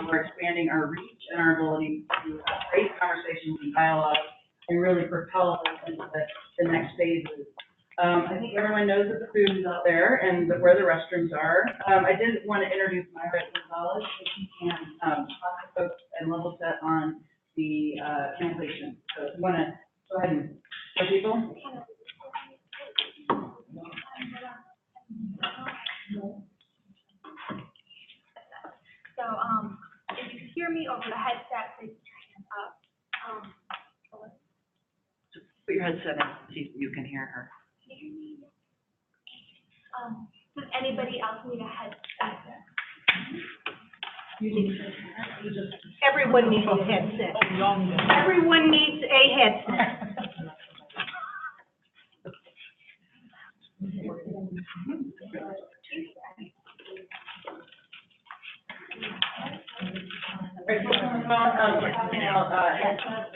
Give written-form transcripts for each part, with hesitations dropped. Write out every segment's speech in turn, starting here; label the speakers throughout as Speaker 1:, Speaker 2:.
Speaker 1: we're expanding our reach and our ability to have great conversations and dialogue and really propel us into the next phases. I think everyone knows that the food is out there and where the restrooms are. I did want to introduce Myra Gonzalez, so she can talk to folks and level set on the translation. So if you want to go ahead and show people.
Speaker 2: So if you hear me over the headset, please turn it up.
Speaker 1: Just put your headset in, see if you can hear her.
Speaker 2: Does anybody else need a headset?
Speaker 3: Everyone needs a headset. Everyone needs a headset.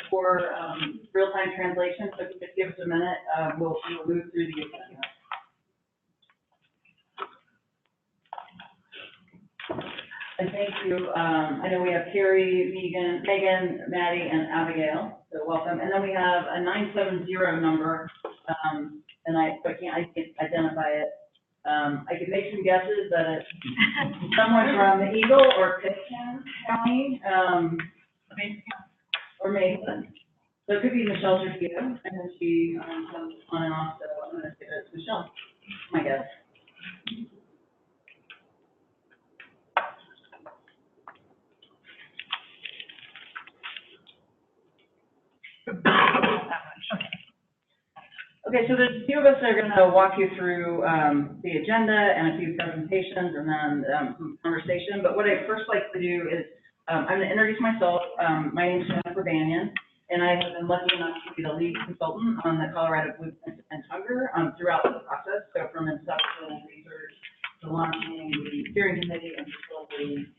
Speaker 1: For real-time translation, so if you just give us a minute, we'll move through the agenda. And thank you. I know we have Carrie, Megan, Maddie, and Abigail, so welcome. And then we have a 970 number, and I can't identify it. I could make some guesses that it's someone from the Eagle or Pittston County, or Mason. So it could be Michelle Trujillo, and then she comes on and off, so I'm going to give it to Michelle, my guess. Okay, so there's a few of us that are going to walk you through the agenda and a few presentations and then some conversation. But what I'd first like to do is I'm going to introduce myself. My name is Jennifer Banyan, and I have been lucky enough to be the lead consultant on the Colorado Blueprint and Hunger throughout the process. So from inception and research to launching the steering committee and facilitating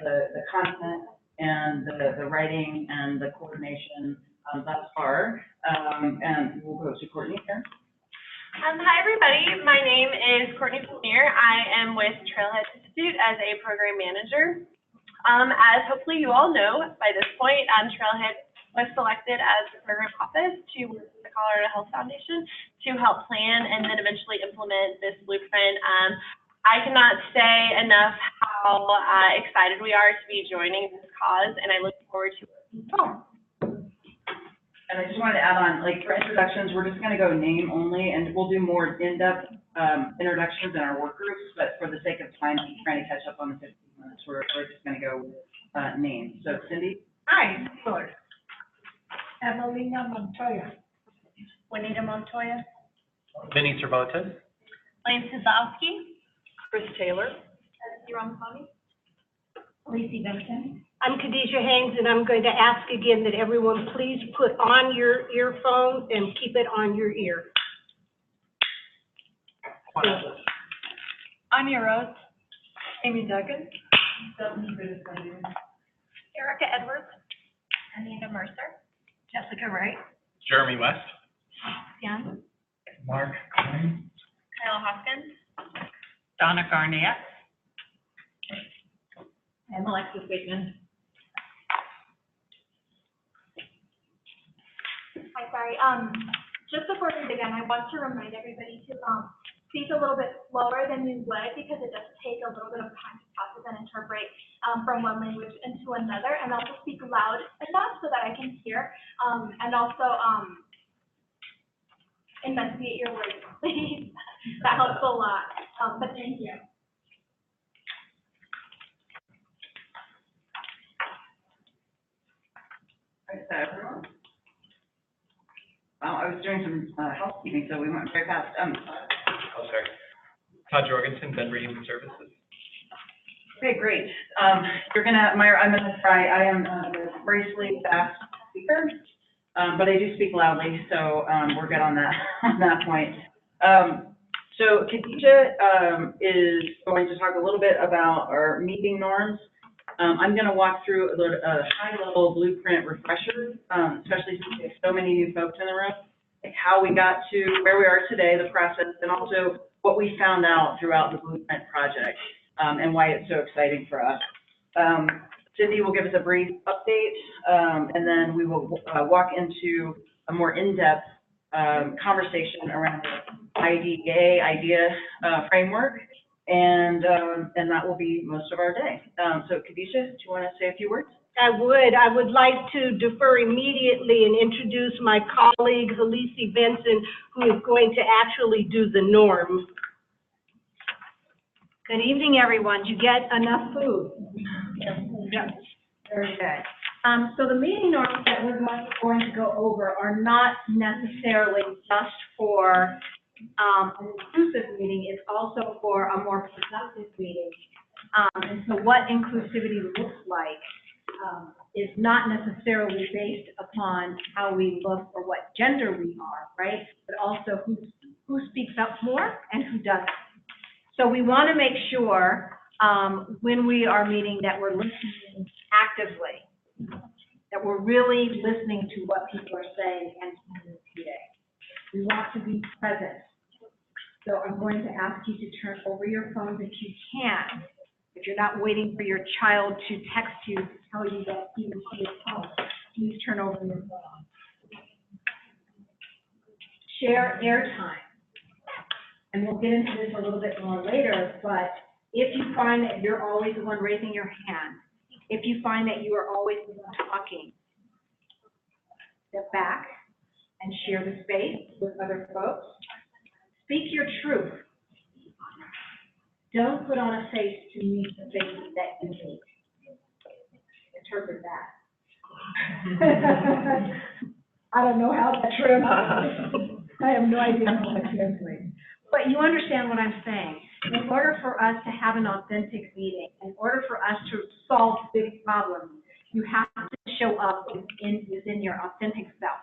Speaker 1: the content and the writing and the coordination thus far. And we'll go to Courtney here.
Speaker 4: Hi, everybody. My name is Courtney Fournier. I am with Trailhead Institute as a program manager. As hopefully you all know by this point, Trailhead was selected as the program office to work with the Colorado Health Foundation to help plan and then eventually implement this blueprint. I cannot say enough how excited we are to be joining this cause, and I look forward to working with you all.
Speaker 1: And I just wanted to add on, like, for introductions, we're just going to go name only, and we'll do more in-depth introductions in our work groups, but for the sake of time, I'm trying to catch up on the 15 minutes. We're just going to go with names. So, Cindy?
Speaker 3: Hi, Lord. Evelina Montoya.
Speaker 2: Juanita Montoya.
Speaker 5: Vinny Cervantes.
Speaker 2: Lane Sazowski.
Speaker 4: Chris Taylor.
Speaker 2: Ramapani.
Speaker 3: Lacey Benson. I'm Khadijah Haynes, and I'm going to ask again that everyone please put on your earphones and keep it on your ear.
Speaker 2: Anya Rose.
Speaker 4: Amy Duggan.
Speaker 2: Erica Edwards. Anita Mercer. Jessica Wright.
Speaker 5: Jeremy West.
Speaker 2: Young.
Speaker 5: Mark Klein.
Speaker 2: Kyle Hoskins.
Speaker 4: Donna Garnett.
Speaker 2: I'm Alexis Wakeman. Hi, sorry. Just before we begin, I want to remind everybody to speak a little bit slower than you would because it does take a little bit of time to process and interpret from one language into another, and also speak loud enough so that I can hear, and also enunciate your words, please. That helps a lot. But thank you.
Speaker 1: Is that everyone? Wow, I was doing some housekeeping, so we went very fast.
Speaker 5: Oh, sorry. Todd Jorgensen, Denver Human Services.
Speaker 1: Okay, great. Myra, I'm gonna try. I am a gracefully fast speaker, but I do speak loudly, so we're good on that point. So Khadijah is going to talk a little bit about our meeting norms. I'm going to walk through a high-level blueprint refresher, especially since we have so many new folks in the room, like how we got to where we are today, the process, and also what we found out throughout the blueprint project, and why it's so exciting for us. Cindy will give us a brief update, and then we will walk into a more in-depth conversation around the idea framework, and that will be most of our day. So Khadijah, do you want to say a few words?
Speaker 3: I would like to defer immediately and introduce my colleague, Halisi Benson, who is going to actually do the norm.
Speaker 6: Good evening, everyone. Did you get enough food?
Speaker 3: Yes.
Speaker 6: Very good. So the meeting norms that we're going to go over are not necessarily just for an inclusive meeting. It's also for a more productive meeting. And so what inclusivity looks like is not necessarily based upon how we look or what gender we are, right? But also who speaks up more and who doesn't. So we want to make sure when we are meeting that we're listening actively, that we're really listening to what people are saying and communicating. We want to be present. So I'm going to ask you to turn over your phones if you can. If you're not waiting for your child to text you to tell you that he or she is home, please turn over your phone. Share airtime. And we'll get into this a little bit more later, but if you find that you're always the one raising your hand, if you find that you are always the one talking, step back and share the space with other folks. Speak your truth. Don't put on a face to meet the faces that you hate. Interpret that. I don't know how that translates. I have no idea how that translates. But you understand what I'm saying. In order for us to have an authentic meeting, in order for us to solve big problems, you have to show up within your authentic self.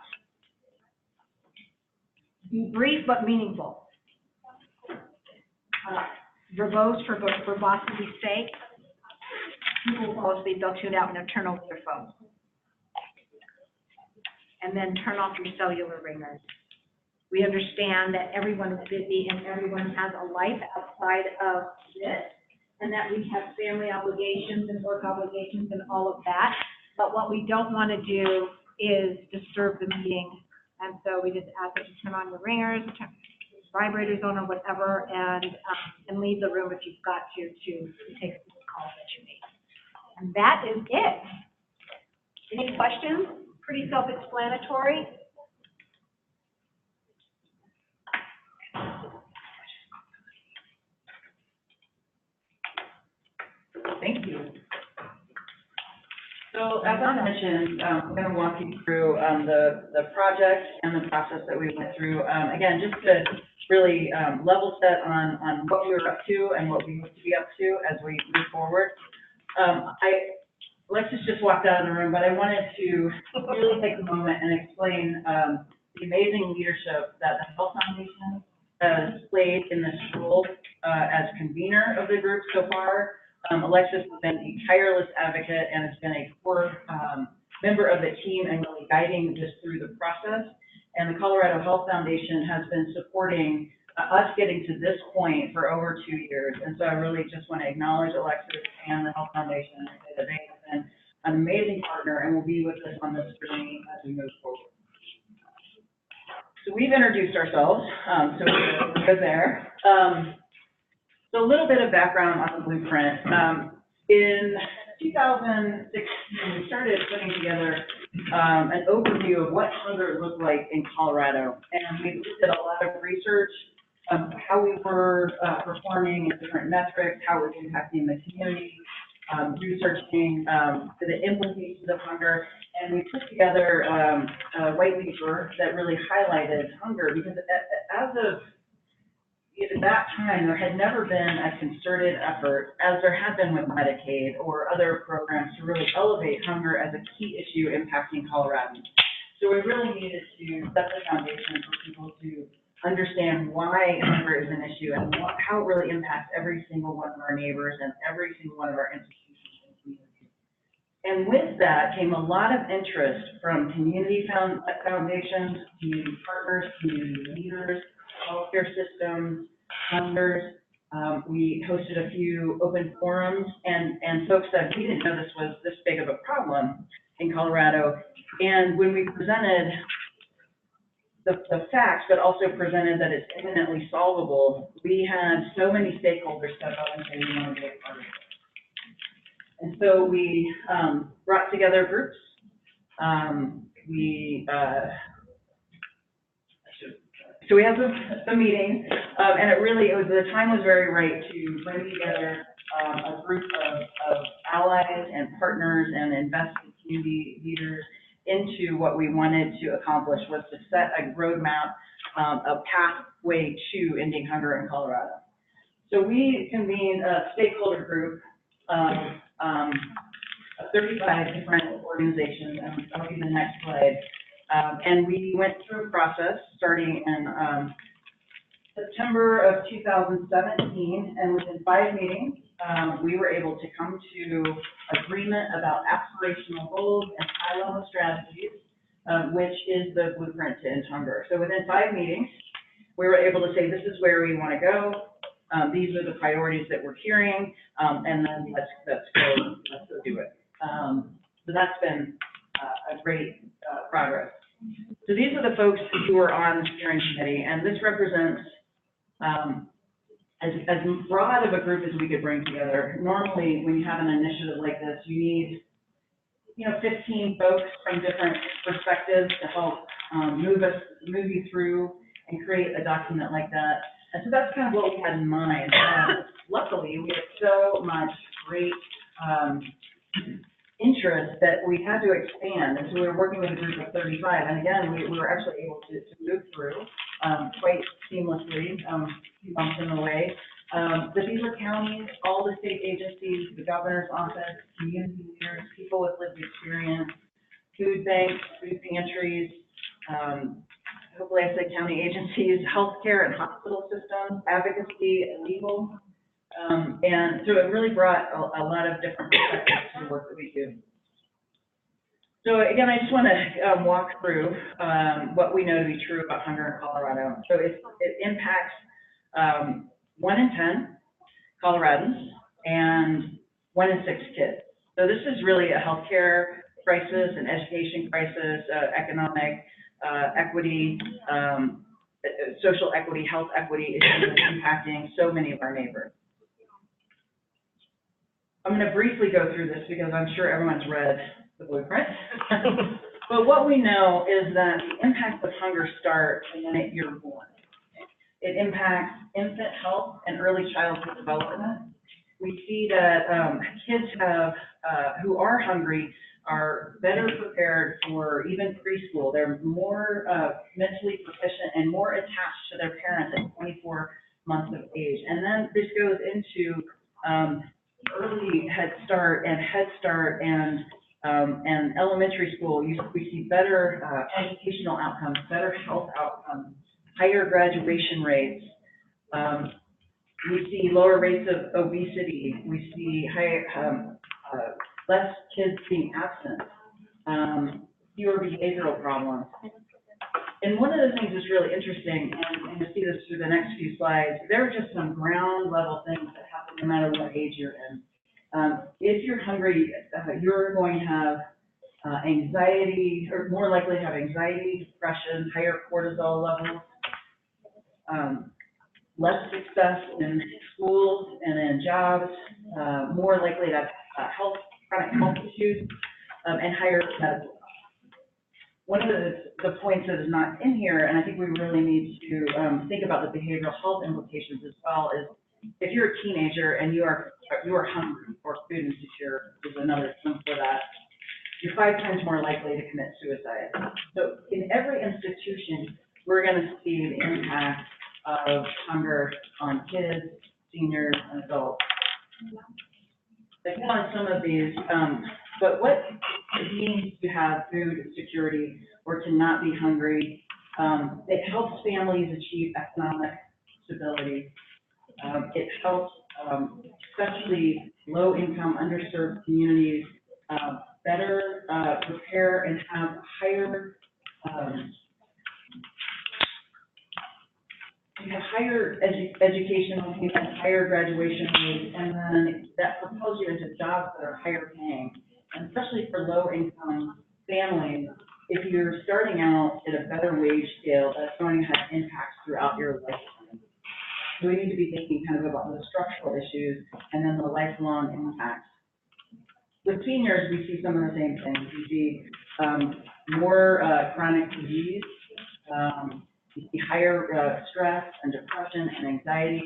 Speaker 6: Be brief but meaningful. Verbose for verbosity's sake. People will fall asleep, they'll tune out and they'll turn over their phones. And then turn off your cellular ringers. We understand that everyone is busy and everyone has a life outside of this, and that we have family obligations and work obligations and all of that. But what we don't want to do is disturb the meeting. And so we just ask that you turn on your ringers, turn vibrators on or whatever, and leave the room if you've got to take the calls that you need. And that is it. Any questions? Pretty self-explanatory.
Speaker 1: Thank you. So as I mentioned, I'm going to walk you through the project and the process that we went through. Again, just to really level set on what we were up to and what we hope to be up to as we move forward. Alexis just walked out of the room, but I wanted to really take a moment and explain the amazing leadership that the Health Foundation has played in this role as convener of the group so far. Alexis has been a tireless advocate and has been a core member of the team and really guiding this through the process. And the Colorado Health Foundation has been supporting us getting to this point for over 2 years. And so I really just want to acknowledge Alexis and the Health Foundation and say that they have been an amazing partner and will be with us on this journey as we move forward. So we've introduced ourselves, so we're good there. So a little bit of background on the blueprint. In 2016, we started putting together an overview of what hunger looked like in Colorado. And we did a lot of research of how we were performing in different metrics, how we're impacting the community, researching the implications of hunger. And we put together a white paper that really highlighted hunger, because as of that time, there had never been a concerted effort, as there had been with Medicaid or other programs, to really elevate hunger as a key issue impacting Coloradans. So we really needed to set the foundation for people to understand why hunger is an issue and how it really impacts every single one of our neighbors and every single one of our institutions and communities. And with that came a lot of interest from community foundations, community partners, community leaders, healthcare systems, funders, We hosted a few open forums, and folks said, we didn't know this was this big of a problem in Colorado. And when we presented the facts, but also presented that it's imminently solvable, we had so many stakeholders step up and say, we want to be a part of it. And so we brought together groups. So we had some meetings, and the time was very right to bring together a group of allies and partners and invested community leaders into what we wanted to accomplish, was to set a roadmap, a pathway to ending hunger in Colorado. So we convened a stakeholder group of 35 different organizations, and I'll give you the next slide. And we went through a process starting in September of 2017, and within 5 meetings, we were able to come to agreement about aspirational goals and high-level strategies, which is the blueprint to end hunger. So within 5 meetings, we were able to say, this is where we want to go. These are the priorities that we're hearing, and then let's go do it. So that's been a great progress. So these are the folks who are on the steering committee, and this represents as broad of a group as we could bring together. Normally, when you have an initiative like this, you need 15 folks from different perspectives to help move you through and create a document like that. And so that's kind of what we had in mind. Luckily, we had so much great interest that we had to expand, and so we were working with a group of 35, and again, we were actually able to move through quite seamlessly, few bumps in the way. But these are counties, all the state agencies, the governor's office, community leaders, people with lived experience, food banks, food pantries, hopefully I said county agencies, healthcare and hospital systems, advocacy, and legal. And so it really brought a lot of different perspectives to the work that we do. So again, I just want to walk through what we know to be true about hunger in Colorado. So it impacts 1 in 10 Coloradans and 1 in 6 kids. So this is really a healthcare crisis, an education crisis, economic equity, social equity, health equity issues impacting so many of our neighbors. I'm going to briefly go through this because I'm sure everyone's read the blueprint. But what we know is that the impact of hunger starts the minute you're born. It impacts infant health and early childhood development. We see that kids who are hungry are better prepared for even preschool. They're more mentally proficient and more attached to their parents at 24 months of age. And then this goes into early Head Start and elementary school. We see better educational outcomes, better health outcomes, higher graduation rates. We see lower rates of obesity. We see less kids being absent, fewer behavioral problems. And one of the things that's really interesting, and you'll see this through the next few slides, there are just some ground level things that happen no matter what age you're in. If you're hungry, you're going to have anxiety, or more likely to have anxiety, depression, higher cortisol levels, less success in schools and in jobs, more likely to have chronic health issues, and higher medical costs. One of the points that is not in here, and I think we really need to think about the behavioral health implications as well, is if you're a teenager and you are hungry or food insecure, is another term for that, you're 5 times more likely to commit suicide. So in every institution, we're going to see the impact of hunger on kids, seniors, and adults. I hit on some of these, but what it means to have food security or to not be hungry, it helps families achieve economic stability. It helps especially low-income, underserved communities better prepare and have higher educational and higher graduation rates, and then that propels you into jobs that are higher paying. And especially for low-income families, if you're starting out at a better wage scale, that's going to have impacts throughout your lifetime. So we need to be thinking kind of about the structural issues and then the lifelong impacts. With seniors, we see some of the same things. We see more chronic disease, we see higher stress and depression and anxiety.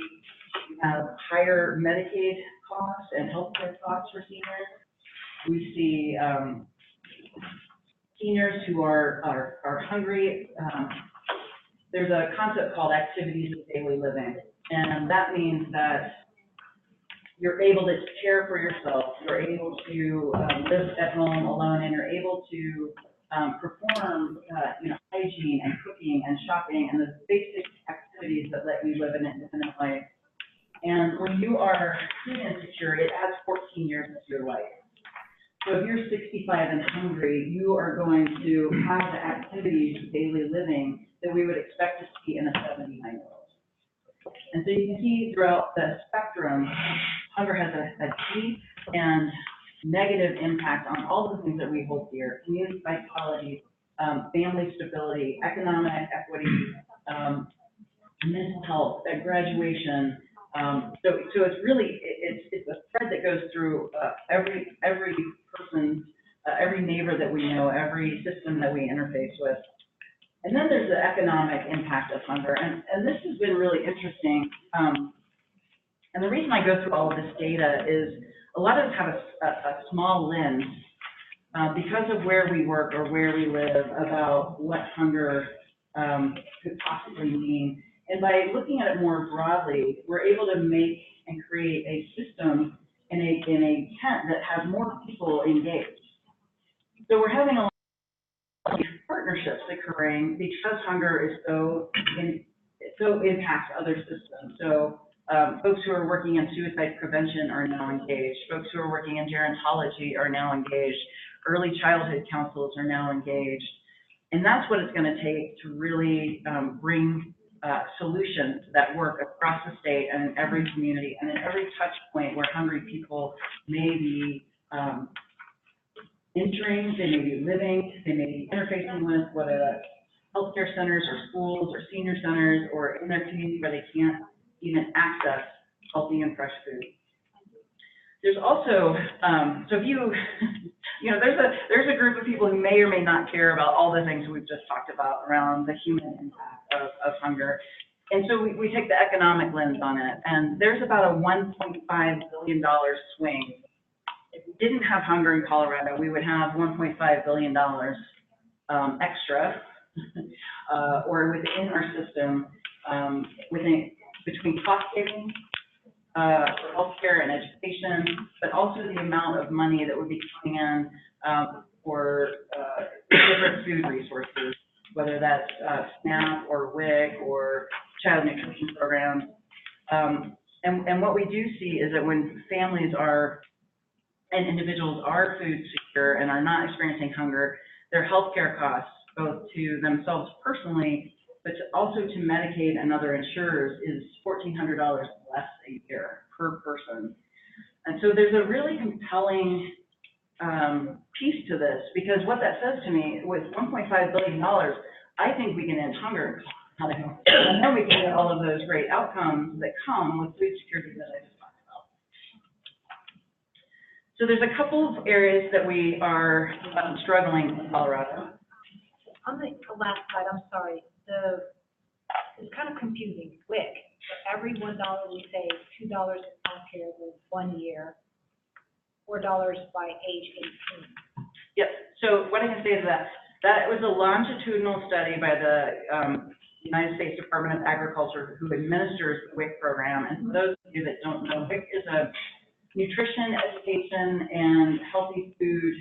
Speaker 1: We have higher Medicaid costs and healthcare costs for seniors. We see seniors who are hungry. There's a concept called activities of daily living, and that means that you're able to care for yourself, you're able to live at home alone, and you're able to perform hygiene and cooking and shopping and the basic activities that let you live an independent life. And when you are food insecure, it adds 14 years to your life. So if you're 65 and hungry, you are going to have the activities of daily living that we would expect to see in a 79-year-old. And so you can see throughout the spectrum, hunger has a deep and negative impact on all the things that we hold dear: community vitality, family stability, economic equity, mental health, graduation. So it's really, it's a thread that goes through every person, every neighbor that we know, every system that we interface with. And then there's the economic impact of hunger, and this has been really interesting. And the reason I go through all of this data is a lot of us have a small lens because of where we work or where we live about what hunger could possibly mean. And by looking at it more broadly, we're able to make and create a system in a tent that has more people engaged. So we're having a lot of partnerships occurring because hunger is so impacts other systems. So folks who are working in suicide prevention are now engaged. Folks who are working in gerontology are now engaged. Early childhood councils are now engaged. And that's what it's going to take to really bring solutions that work across the state and in every community and in every touch point where hungry people may be entering, they may be living, they may be interfacing with, whether that's healthcare centers or schools or senior centers or in their community where they can't even access healthy and fresh food. There's also, so if you, there's a group of people who may or may not care about all the things we've just talked about around the human impact of hunger. And so we take the economic lens on it, and there's about a $1.5 billion swing. If we didn't have hunger in Colorado, we would have $1.5 billion extra, or within our system, between cost savings, for healthcare and education, but also the amount of money that would be coming in for different food resources, whether that's SNAP or WIC or child nutrition programs. And what we do see is that when families are and individuals are food secure and are not experiencing hunger, their healthcare costs, both to themselves personally, but also to Medicaid and other insurers, is $1,400 less a year per person. And so there's a really compelling piece to this, because what that says to me, with $1.5 billion, I think we can end hunger. And then we can get all of those great outcomes that come with food security that I just talked about. So there's a couple of areas that we are struggling in Colorado.
Speaker 6: On the last slide, I'm sorry, it's kind of confusing. WIC, for every $1 we save, $2 in healthcare with 1 year, $4 by age 18.
Speaker 1: Yep, so what I can say is that was a longitudinal study by the United States Department of Agriculture, who administers the WIC program. And for those of you that don't know, WIC is a nutrition, education, and healthy food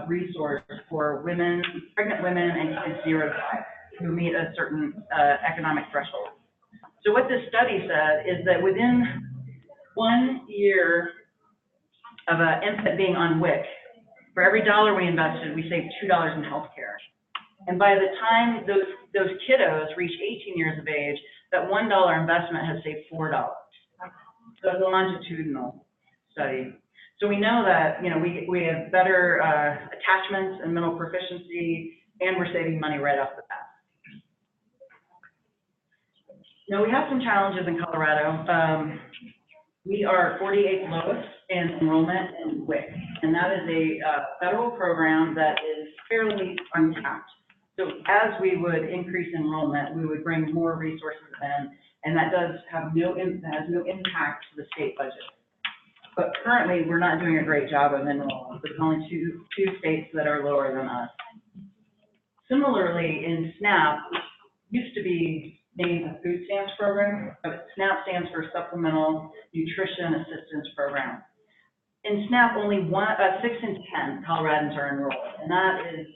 Speaker 1: resource for women, pregnant women, and kids 0 to 5 who meet a certain economic threshold. So what this study said is that within 1 year of an infant being on WIC, for every $1 we invested, we saved $2 in healthcare. And by the time those kiddos reach 18 years of age, that $1 investment has saved $4. So it's a longitudinal study. So we know that, we have better attachments and mental proficiency, and we're saving money right off the bat. Now, we have some challenges in Colorado. We are 48th lowest in enrollment in WIC, and that is a federal program that is fairly uncapped. So as we would increase enrollment, we would bring more resources in, and that has no impact to the state budget. But currently, we're not doing a great job of enrolling. There's only two states that are lower than us. Similarly, in SNAP, used to be named the Food Stamps Program, but SNAP stands for Supplemental Nutrition Assistance Program. In SNAP, only 6 in 10 Coloradans are enrolled, and that is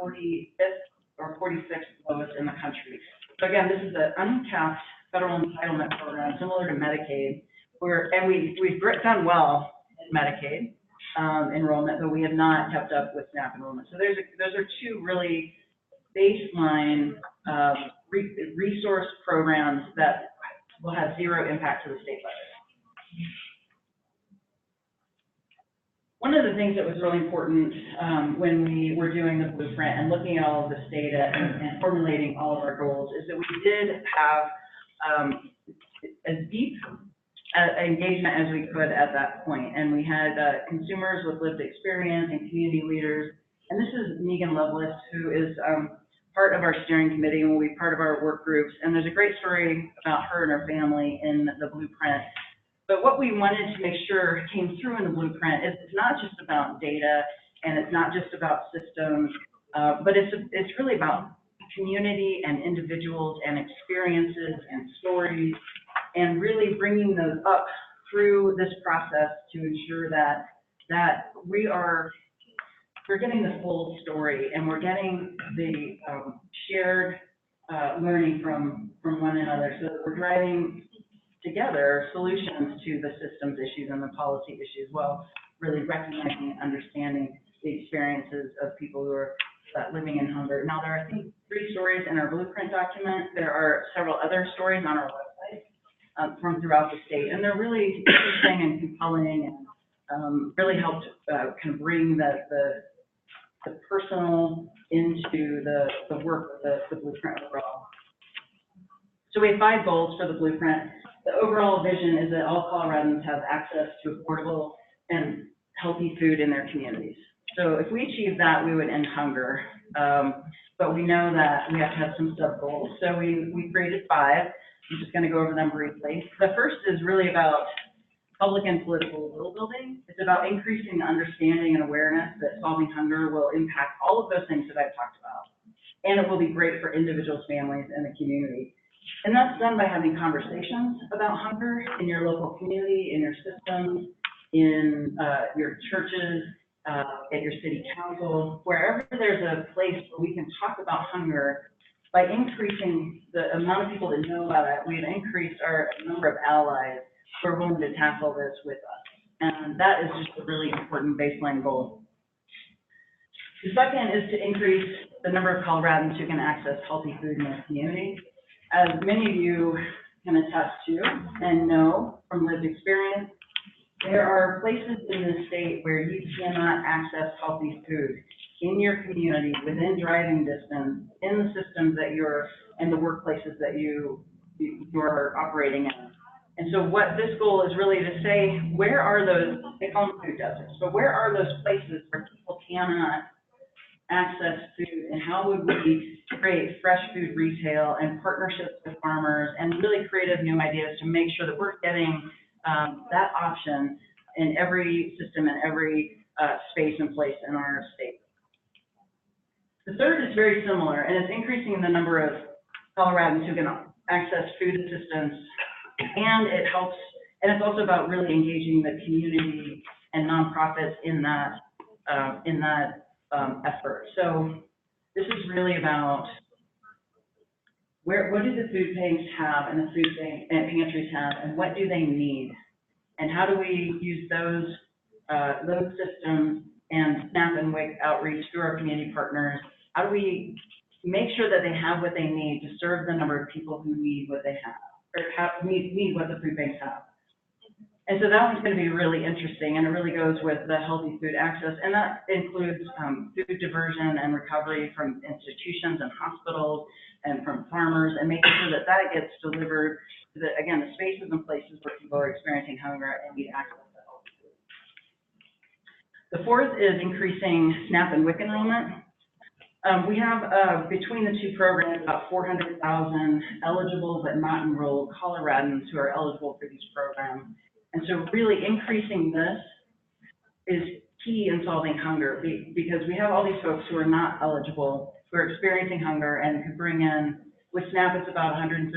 Speaker 1: 45th or 46th lowest in the country. So again, this is an uncapped federal entitlement program, similar to Medicaid, we've done well in Medicaid enrollment, but we have not kept up with SNAP enrollment. So those are two really baseline resource programs that will have zero impact to the state budget. One of the things that was really important when we were doing the blueprint and looking at all of this data and formulating all of our goals is that we did have as deep engagement as we could at that point. And we had consumers with lived experience and community leaders. And this is Megan Lovelace, who is part of our steering committee and will be part of our work groups. And there's a great story about her and her family in the blueprint. But what we wanted to make sure came through in the blueprint is it's not just about data and it's not just about systems, but it's really about community and individuals and experiences and stories, and really bringing those up through this process to ensure that we're getting the full story and we're getting the shared learning from one another, so that we're driving together solutions to the systems issues and the policy issues, while really recognizing and understanding the experiences of people who are living in hunger. Now, there are, I think, 3 stories in our blueprint document. There are several other stories on our website from throughout the state, and they're really interesting and compelling, and really helped kind of bring the personal into the work of the blueprint overall. So we have 5 goals for the blueprint. The overall vision is that all Coloradans have access to affordable and healthy food in their communities. So if we achieve that, we would end hunger. But we know that we have to have some sub-goals. So we created 5. I'm just going to go over them briefly. The first is really about public and political will building. It's about increasing the understanding and awareness that solving hunger will impact all of those things that I've talked about. And it will be great for individuals, families, and the community. And that's done by having conversations about hunger in your local community, in your systems, in your churches, at your city council, wherever there's a place where we can talk about hunger. By increasing the amount of people that know about it, we've increased our number of allies who are willing to tackle this with us. And that is just a really important baseline goal. The second is to increase the number of Coloradans who can access healthy food in their community. As many of you can attest to and know from lived experience, there are places in the state where you cannot access healthy food in your community, within driving distance, in the systems that in the workplaces that you're operating in. And so what this goal is really to say, where are those, they call them food deserts, but where are those places where people cannot access food, and how would we create fresh food retail and partnerships with farmers and really creative new ideas to make sure that we're getting that option in every system and every space and place in our state. The third is very similar, and it's increasing the number of Coloradans who can access food assistance, and it helps, and it's also about really engaging the community and nonprofits in that effort. So this is really about what do the food banks have and the food pantries have, and what do they need, and how do we use those systems and SNAP and WIC outreach through our community partners? How do we make sure that they have what they need to serve the number of people who need what they have, or need what the food banks have? And so that one's going to be really interesting, and it really goes with the healthy food access, and that includes food diversion and recovery from institutions and hospitals and from farmers, and making sure that that gets delivered to the, again, the spaces and places where people are experiencing hunger and need access to healthy food. The fourth is increasing SNAP and WIC enrollment. We have, between the two programs, about 400,000 eligible but not enrolled Coloradans who are eligible for these programs. And so really increasing this is key in solving hunger, because we have all these folks who are not eligible, who are experiencing hunger and could bring in, with SNAP, it's about $130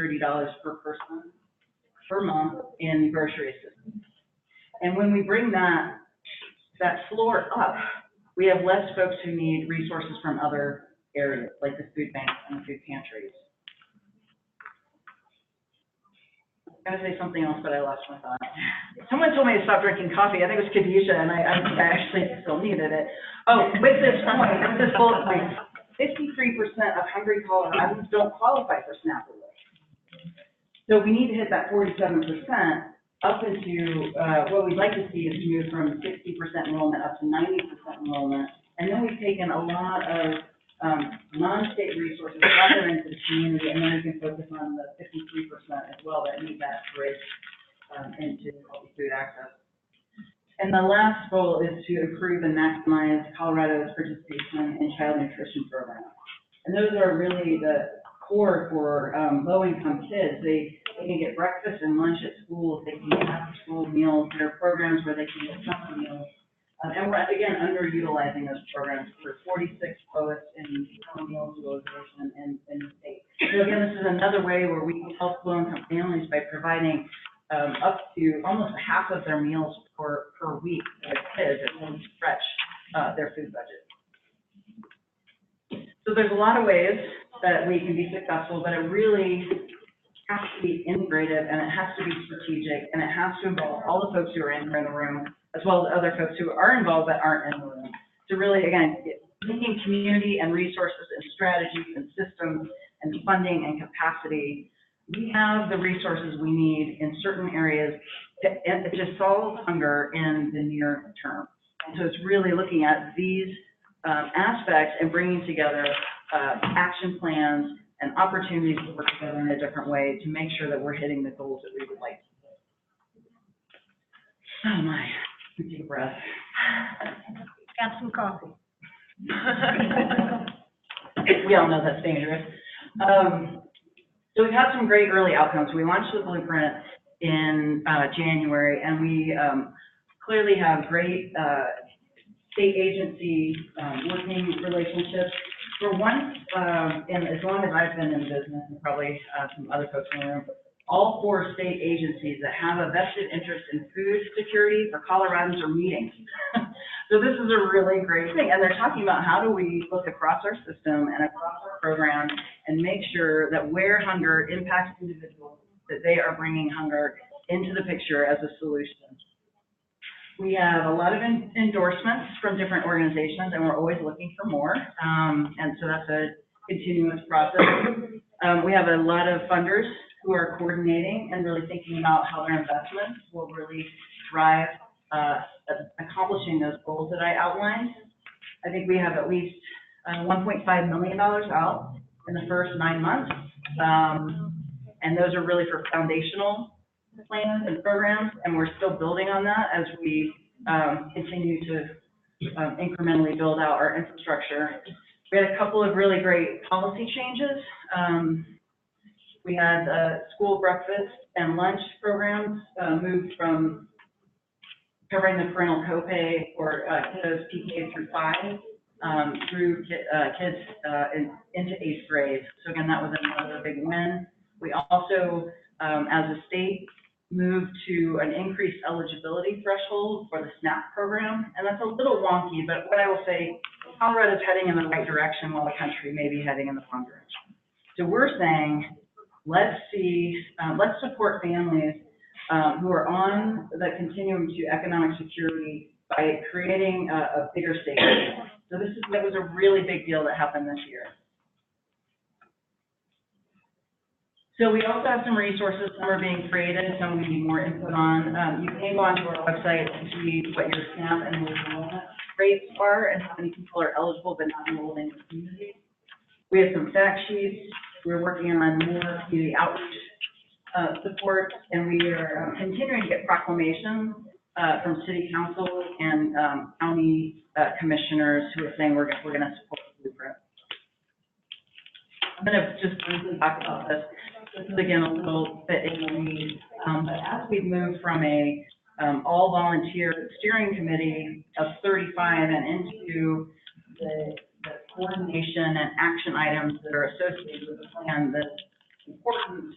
Speaker 1: per person per month in grocery assistance. And when we bring that floor up, we have less folks who need resources from other areas, like the food banks and the food pantries. I was gonna say something else, but I lost my thought. Someone told me to stop drinking coffee. I think it was Khadijah, and I actually still needed it. Oh, with this bullet point, 53% of hungry Coloradans don't qualify for SNAP or WIC. So we need to hit that 47% up into, what we'd like to see is move from 60% enrollment up to 90% enrollment. And then we've taken a lot of non-state resources rather into the community, and then we can focus on the 53% as well that need that bridge into healthy food access. And the last goal is to improve and maximize Colorado's participation in child nutrition programs. And those are really the core for low-income kids. They can get breakfast and lunch at school. They can get after-school meals. There are programs where they can get summer meals. And we're, again, underutilizing those programs. For 46 poets in meal utilization in the state. So again, this is another way where we can help low-income families by providing up to almost half of their meals per week to their kids, and really stretch their food budget. So there's a lot of ways that we can be successful, but it really has to be integrative, and it has to be strategic, and it has to involve all the folks who are in the room, as well as other folks who are involved but aren't in the room. To really, again, linking community and resources and strategies and systems and funding and capacity. We have the resources we need in certain areas to solve hunger in the near term. And so it's really looking at these aspects and bringing together action plans and opportunities to work together in a different way to make sure that we're hitting the goals that we would like to hit. Oh my, take a breath.
Speaker 3: Have some coffee.
Speaker 1: We all know that's dangerous. So we've had some great early outcomes. We launched the blueprint in January, and we clearly have great state agency working relationships. For once, and as long as I've been in business, and probably some other folks in the room, all 4 state agencies that have a vested interest in food security for Coloradans are meeting. So this is a really great thing, and they're talking about how do we look across our system and across our program and make sure that where hunger impacts individuals, that they are bringing hunger into the picture as a solution. We have a lot of endorsements from different organizations, and we're always looking for more, and so that's a continuous process. We have a lot of funders who are coordinating and really thinking about how their investments will really drive accomplishing those goals that I outlined. I think we have at least $1.5 million out in the first 9 months, and those are really for foundational plans and programs, and we're still building on that as we continue to incrementally build out our infrastructure. We had a couple of really great policy changes. We had school breakfast and lunch programs moved from covering the parental copay for kiddos PK through 5 through kids into 8th grade. So again, that was another big win. We also, as a state, moved to an increased eligibility threshold for the SNAP program. And that's a little wonky, but what I will say, Colorado's heading in the right direction while the country may be heading in the wrong direction. So we're saying, let's support families who are on the continuum to economic security by creating a bigger stake. So that was a really big deal that happened this year. So we also have some resources, some are being created, some we need more input on. You can go onto our website and see what your SNAP and enrollment rates are and how many people are eligible but not enrolled in your community. We have some fact sheets. We're working on more community outreach support, and we are continuing to get proclamations from city council and county commissioners who are saying we're going to support the blueprint. I'm going to just briefly talk about this. This is again a little bit in the weeds, but as we've moved from a all volunteer steering committee of 35 and into the coordination and action items that are associated with the plan that's important,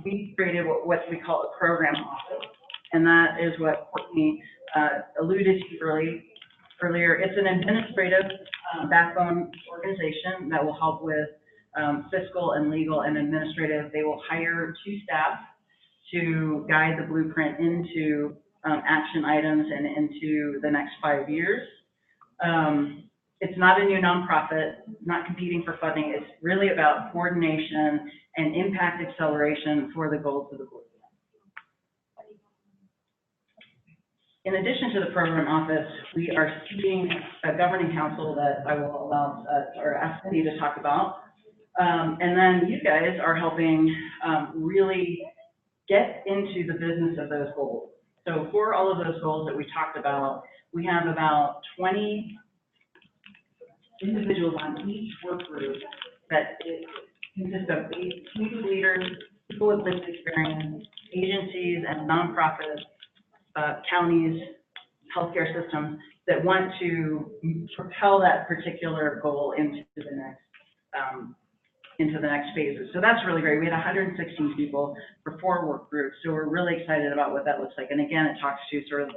Speaker 1: we created what we call a program office, and that is what Courtney alluded to earlier. It's an administrative backbone organization that will help with fiscal and legal and administrative. They will hire 2 staff to guide the blueprint into action items and into the next 5 years. It's not a new nonprofit, not competing for funding. It's really about coordination and impact acceleration for the goals of the blueprint. In addition to the program office, we are seeking a governing council that I will allow or ask Cindy to talk about. And then you guys are helping really get into the business of those goals. So for all of those goals that we talked about, we have about 20 individuals on each work group that consists of community leaders, people with lived experience, agencies and nonprofits, counties, healthcare systems that want to propel that particular goal into the next phases. So that's really great. We had 116 people for 4 work groups, so we're really excited about what that looks like. And again, it talks to sort of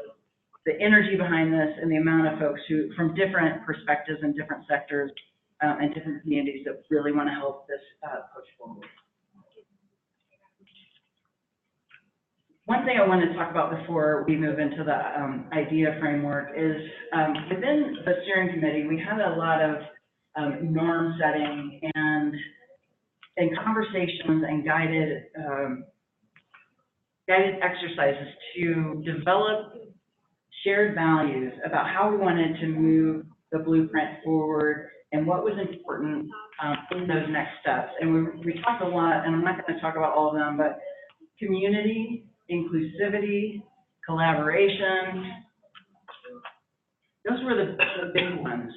Speaker 1: the energy behind this and the amount of folks who, from different perspectives and different sectors and different communities, that really want to help this push forward. One thing I want to talk about before we move into the idea framework is within the steering committee, we had a lot of norm setting and conversations and guided exercises to develop shared values about how we wanted to move the blueprint forward and what was important in those next steps. And we talked a lot, and I'm not going to talk about all of them, but community, inclusivity, collaboration, those were the big ones.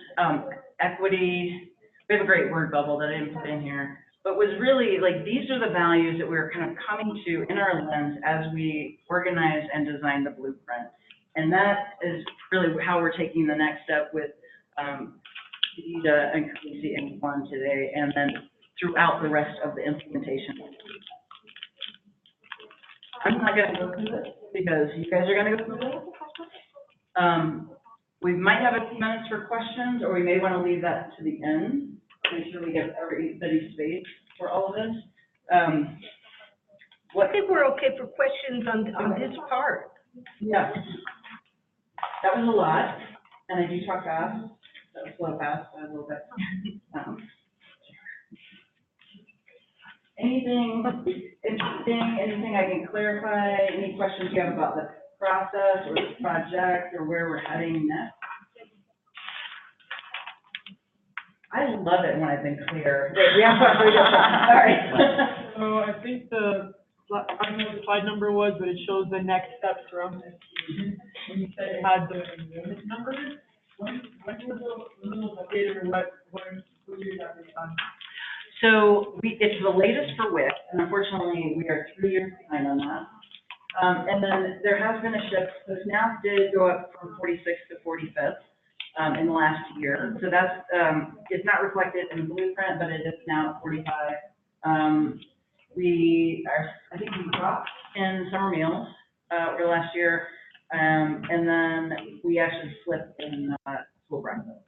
Speaker 1: Equity, we have a great word bubble that I didn't put in here, but was really like, these are the values that we were kind of coming to in our lens as we organize and design the blueprint. And that is really how we're taking the next step with Khadija and Khaleesi and Juan today, and then throughout the rest of the implementation. I'm not going to go through this because you guys are going to go through it. We might have a few minutes for questions, or we may want to leave that to the end. Make sure we give everybody space for all of this.
Speaker 3: I think we're okay for questions on this part.
Speaker 1: Yeah. That was a lot, and I do talk fast. That was slow fast, a little bit. Anything interesting, anything I can clarify, any questions you have about the process or the project or where we're heading next? I love it when I've been clear. We have to all right.
Speaker 7: So I think I don't know what the slide number was, but it shows the next steps from this. When you said it had the enrollment numbers, when was the updated, or what year is that based on?
Speaker 1: So it's the latest for WIC, and unfortunately, we are 3 years behind on that. And then there has been a shift. So SNAP did go up from 46th to 45th in the last year. So that's, it's not reflected in the blueprint, but it is now at 45. I think we dropped in summer meals over last year, and then we actually slipped in school breakfast.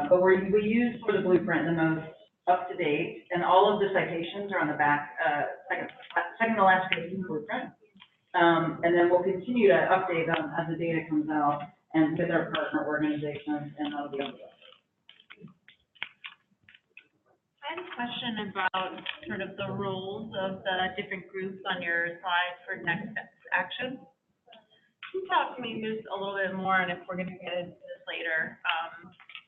Speaker 1: But we use for the blueprint the most up to date, and all of the citations are on the back, second to last page of the blueprint. And then we'll continue to update them as the data comes out and with our partner organizations, and that'll be on the website.
Speaker 3: I
Speaker 8: had a question about sort of the roles of the different groups on your slide for next steps action. Can you talk to me just a little bit more, and if we're gonna get into this later,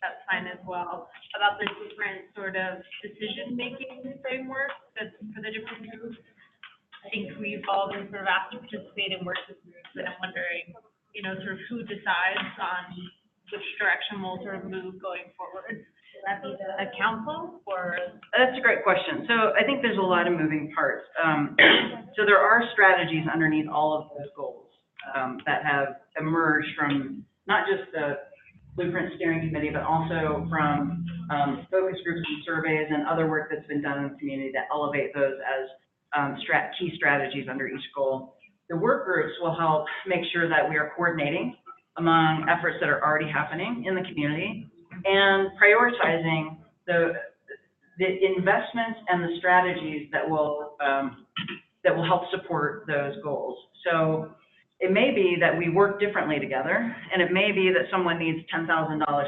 Speaker 8: that's fine as well, about the different sort of decision-making frameworks that's for the different groups? I think we've all been sort of asked to participate in work groups, and I'm wondering, you know, sort of who decides on which direction we'll sort of move going forward? Will that be a council or?
Speaker 1: That's a great question. So I think there's a lot of moving parts. So there are strategies underneath all of those goals that have emerged from not just the Blueprint Steering Committee, but also from focus groups and surveys and other work that's been done in the community that elevate those as key strategies under each goal. The work groups will help make sure that we are coordinating among efforts that are already happening in the community and prioritizing the investments and the strategies that will help support those goals. So it may be that we work differently together, and it may be that someone needs $10,000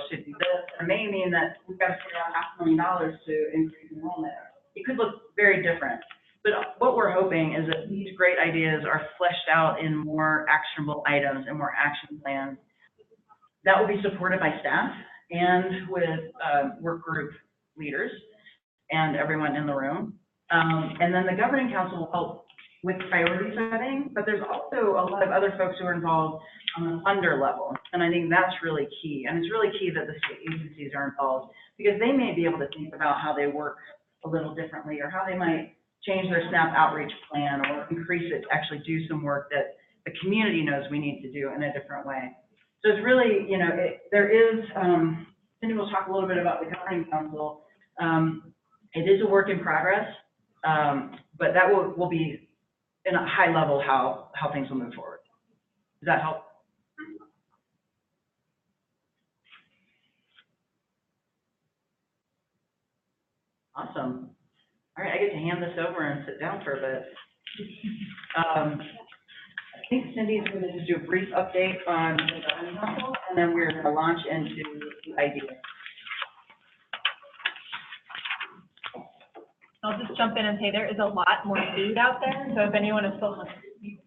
Speaker 1: to do this. It may mean that we've got to figure out $500,000 to increase enrollment. It could look very different. But what we're hoping is that these great ideas are fleshed out in more actionable items and more action plans that will be supported by staff and with work group leaders and everyone in the room. And then the governing council will help with priority setting, but there's also a lot of other folks who are involved on the funder level. And I think that's really key. And it's really key that the state agencies are involved because they may be able to think about how they work a little differently or how they might change their SNAP outreach plan or increase it to actually do some work that the community knows we need to do in a different way. So it's really, you know, there is, Cindy will talk a little bit about the governing council. It is a work in progress, but that will be in a high level how things will move forward. Does that help? Awesome. All right, I get to hand this over and sit down for a bit. I think Cindy's going to just do a brief update on the governing council, and then we're going to launch into the idea.
Speaker 9: I'll just jump in and say there is a lot more food out there, so if anyone is still hungry.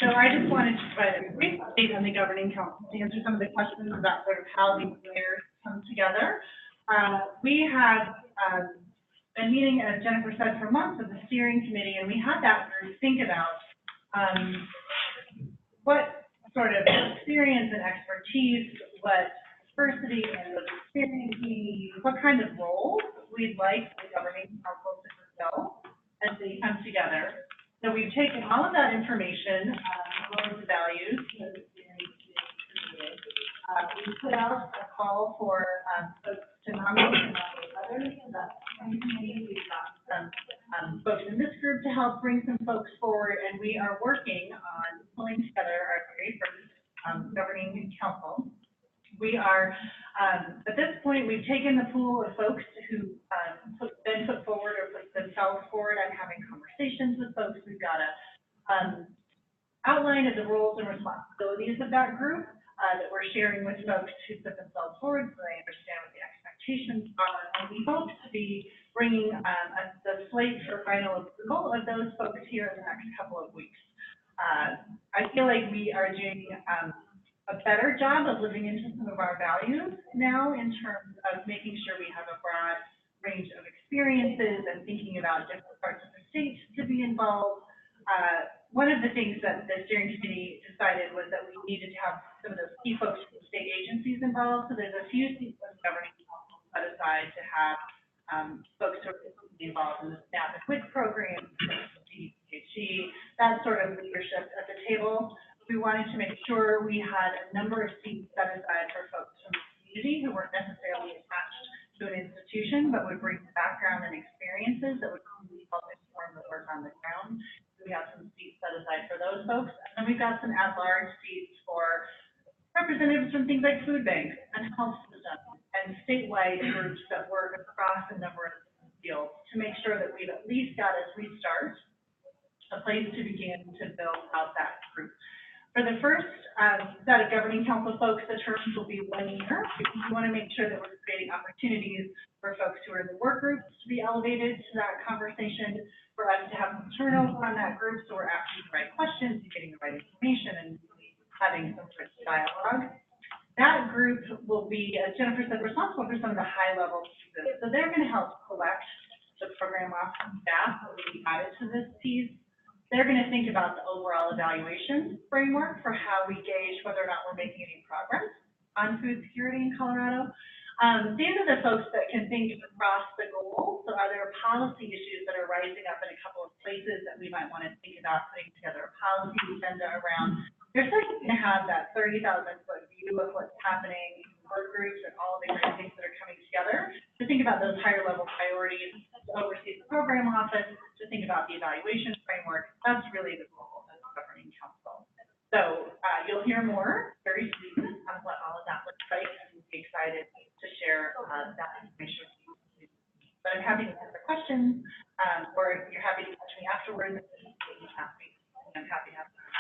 Speaker 6: So I just wanted to provide a brief update on the governing council to answer some of the questions about sort of how these layers come together. We have been meeting, as Jennifer said, for months with the steering committee, and we had that group think about what sort of experience and expertise, what diversity and experience, what kind of roles we'd like the governing council to fulfill as they come together. So we've taken all of that information, along with the values that the steering committee created. We put out a call for folks to nominate and nominate others. And that's committee. We've got some folks in this group to help bring some folks forward, and we are working on pulling together our very first governing council. We are, at this point, we've taken the pool of folks who been put forward or put themselves forward on having conversations with folks. We've got a outline of the roles and responsibilities of that group that we're sharing with folks who put themselves forward so they understand what the expectations are. And we hope to be bringing the slate for final approval of those folks here in the next couple of weeks. I feel like we are doing a better job of living into some of our values now in terms of making sure we have a broad range of experiences and thinking about different parts of the state to be involved. One of the things that the steering committee decided was that we needed to have some of those key folks from the state agencies involved. So there's a few seats on the governing council set aside to have folks who are involved in the SNAP and WIC program, PHG, that sort of leadership at the table. We wanted to make sure we had a number of seats set aside for folks from the community who weren't necessarily attached to an institution, but would bring background and experiences that would really help inform the work on the ground. So we have some seats set aside for those folks. And then we've got some at-large seats for representatives from things like food banks and health systems and statewide groups that work across a number of fields to make sure that we've at least got, as we start, a place to begin to build out that group. For the first set of governing council folks, the terms will be 1 year. We want to make sure that we're creating opportunities for folks who are in the work groups to be elevated to that conversation, for us to have some turnover on that group, so we're asking the right questions, and getting the right information, and having some sort of dialogue. That group will be, as Jennifer said, responsible for some of the high-level pieces. So they're going to help collect the program off staff that will be added to this piece. They're going to think about the overall evaluation framework for how we gauge whether or not we're making any progress on food security in Colorado. These are the folks that can think across the goals. So are there policy issues that are rising up in a couple of places that we might want to think about putting together a policy agenda around? They're certainly going to have that 30,000-foot view of what's happening in work groups and all the different things that are coming together, to think about those higher level priorities, to oversee the program office, to think about the evaluation framework. That's really the goal of the governing council. So you'll hear more very soon on what all of that looks like, and we'll be excited to share that information with you. But I'm happy to answer questions, or if you're happy to touch me afterwards, I'm happy to have them.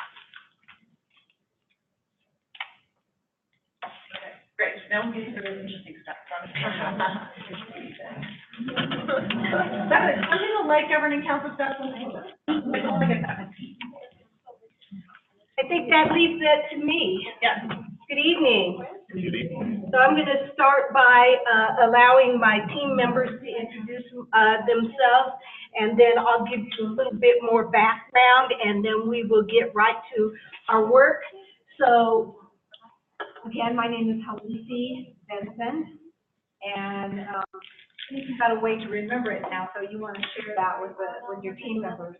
Speaker 6: Okay, great. Now we'll get to the really interesting stuff. Some people like governing council stuff, some people don't. I don't like it that much.
Speaker 3: I think that leaves that to me.
Speaker 6: Yeah.
Speaker 3: Good evening. So I'm going to start by allowing my team members to introduce themselves, and then I'll give you a little bit more background, and then we will get right to our work. So again, my name is Halisi Benson, and I think you've got a way to remember it now, so you want to share that with your team members.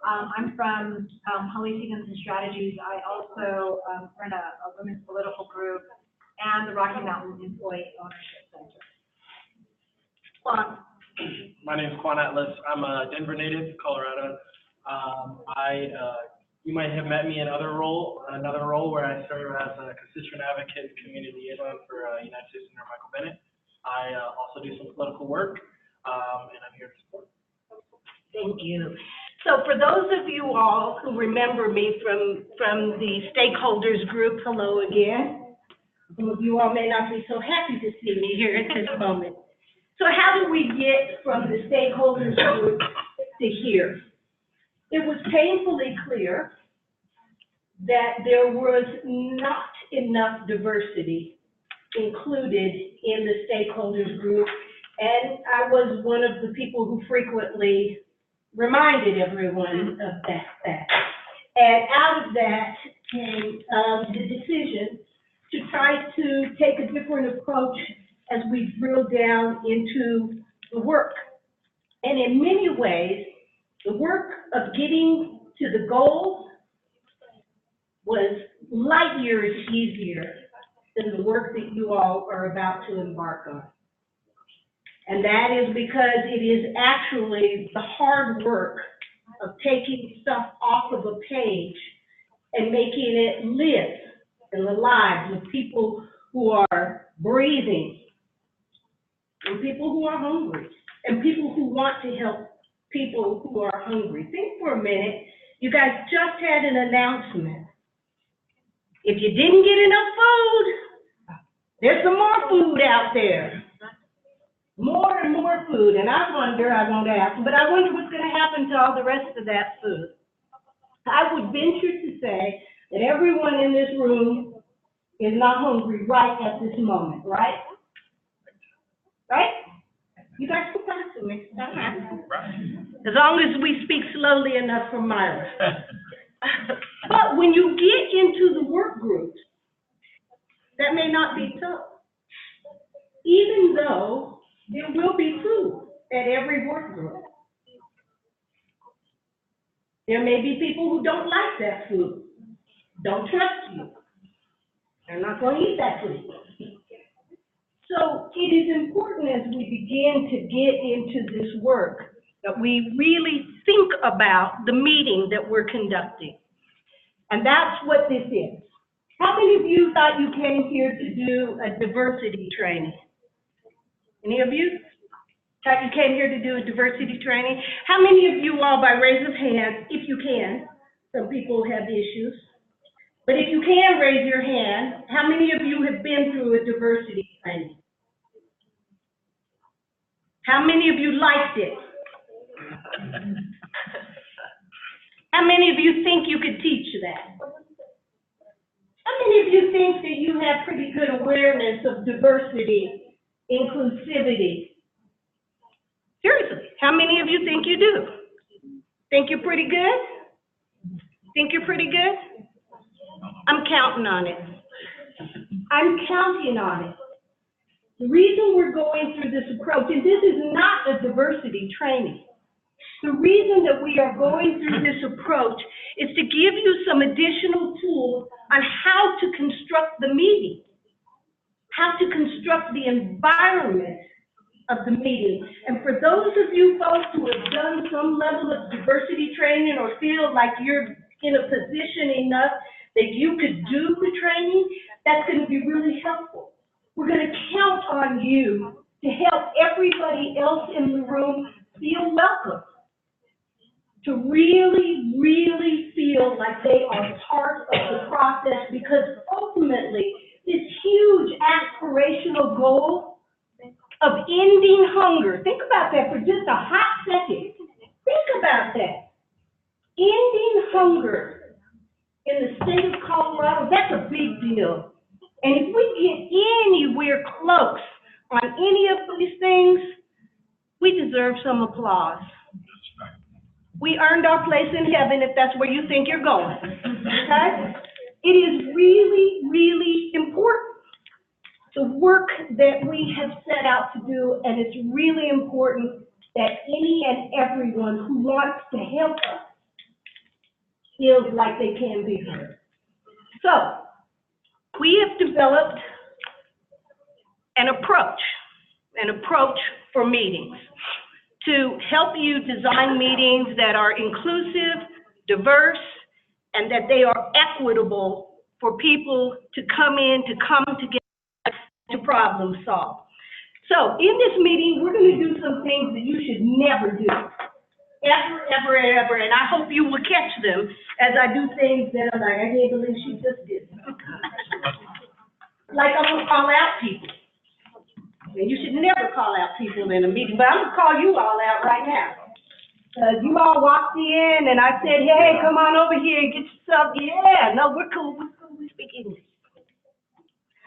Speaker 6: I'm from Halisi Benson Strategies. I also run a women's political group and the Rocky Mountain Employee Ownership Center.
Speaker 3: Juan.
Speaker 10: My name is Juan Atlas. I'm a Denver native, Colorado. You might have met me in another role where I serve as a constituent advocate and community liaison for United States Senator Michael Bennett. I also do some political work, and I'm here to support.
Speaker 3: Thank you. So for those of you all who remember me from the stakeholders group, hello again. Some of you all may not be so happy to see me here at this moment. So how did we get from the stakeholders group to here? It was painfully clear that there was not enough diversity included in the stakeholders group, and I was one of the people who frequently reminded everyone of that fact. And out of that came the decision to try to take a different approach as we drill down into the work. And in many ways, the work of getting to the goals was light years easier than the work that you all are about to embark on. And that is because it is actually the hard work of taking stuff off of a page and making it live in the lives of people who are breathing, and people who are hungry, and people who want to help people who are hungry. Think for a minute. You guys just had an announcement. If you didn't get enough food, there's some more food out there. More and more food, and I won't ask, but I wonder what's going to happen to all the rest of that food. I would venture to say that everyone in this room is not hungry right at this moment, right? Right? You guys can talk to me. As long as we speak slowly enough for Myra. But when you get into the work groups, that may not be so. Even though there will be food at every work group. There may be people who don't like that food, don't trust you. They're not going to eat that food. So it is important as we begin to get into this work that we really think about the meeting that we're conducting. And that's what this is. How many of you thought you came here to do a diversity training? Any of you? Thought you came here to do a diversity training? How many of you all, by raise of hands, if you can, some people have issues, But if you can raise your hand, how many of you have been through a diversity training? How many of you liked it? How many of you think you could teach that? How many of you think that you have pretty good awareness of diversity, inclusivity? Seriously, how many of you think you do? Think you're pretty good? Think you're pretty good? I'm counting on it. I'm counting on it. The reason we're going through this approach, and this is not a diversity training. The reason that we are going through this approach is to give you some additional tools on how to construct the meeting, how to construct the environment of the meeting. And for those of you folks who have done some level of diversity training or feel like you're in a position enough that you could do the training, that's going to be really helpful. We're going to count on you to help everybody else in the room feel welcome, to really, really feel like they are part of the process, because ultimately, this huge aspirational goal of ending hunger, think about that for just a hot second. Think about that. Ending hunger in the state of Colorado, that's a big deal. And if we get anywhere close on any of these things, we deserve some applause. We earned our place in heaven if that's where you think you're going, okay? It is really, really important, the work that we have set out to do, and it's really important that any and everyone who wants to help us feels like they can be heard. So, we have developed an approach for meetings to help you design meetings that are inclusive, diverse, and that they are equitable for people to come together to problem solve. So in this meeting, we're going to do some things that you should never do. Ever, and I hope you will catch them as I do things that are like, I can't believe she just did that. Like I'm going to call out people. And you should never call out people in a meeting, but I'm going to call you all out right now. You all walked in and I said, hey, come on over here and get yourself, yeah, no, we're cool, we speak English.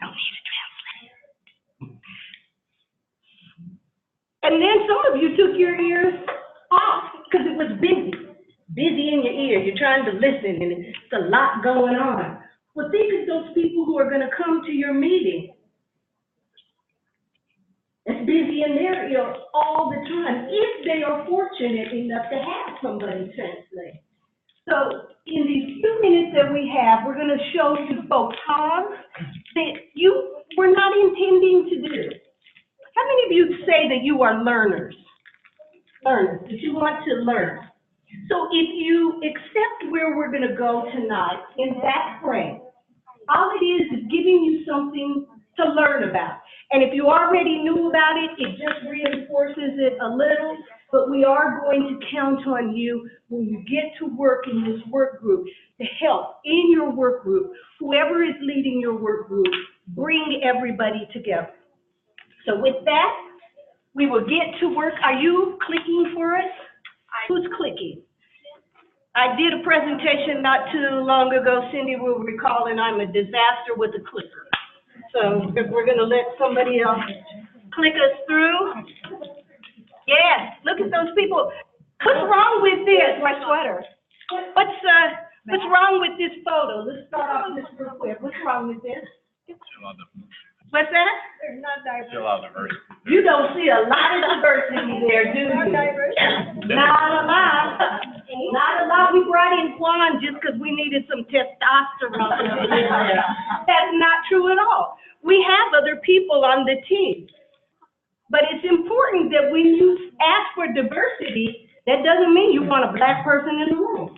Speaker 3: I don't need a translator. And then some of you took your ears off because it was busy in your ear. You're trying to listen and it's a lot going on. Well, think of those people who are going to come to your meeting. It's busy in their ear all the time, if they are fortunate enough to have somebody translate. So in these few minutes that we have, we're going to show you folks songs that you were not intending to do. How many of you say that you are learners? Learners, that you want to learn. So if you accept where we're going to go tonight in that frame, all it is giving you something to learn about. And if you already knew about it, it just reinforces it a little, but we are going to count on you when you get to work in this work group to help in your work group, whoever is leading your work group, bring everybody together. So with that, we will get to work. Are you clicking for us? Who's clicking? I did a presentation not too long ago, Cindy will recall, and I'm a disaster with a clicker. So if we're gonna let somebody else click us through. Yes, look at those people. What's wrong with this? My sweater. What's wrong with this photo? Let's start off this real quick. What's wrong with this? What's that?
Speaker 9: They're not diverse.
Speaker 5: Still a lot of diversity.
Speaker 3: You don't see a lot of diversity there, do you? Not a lot. Not a lot. We brought in Juan just because we needed some testosterone. That's not true at all. We have other people on the team. But it's important that when you ask for diversity, that doesn't mean you want a black person in the room.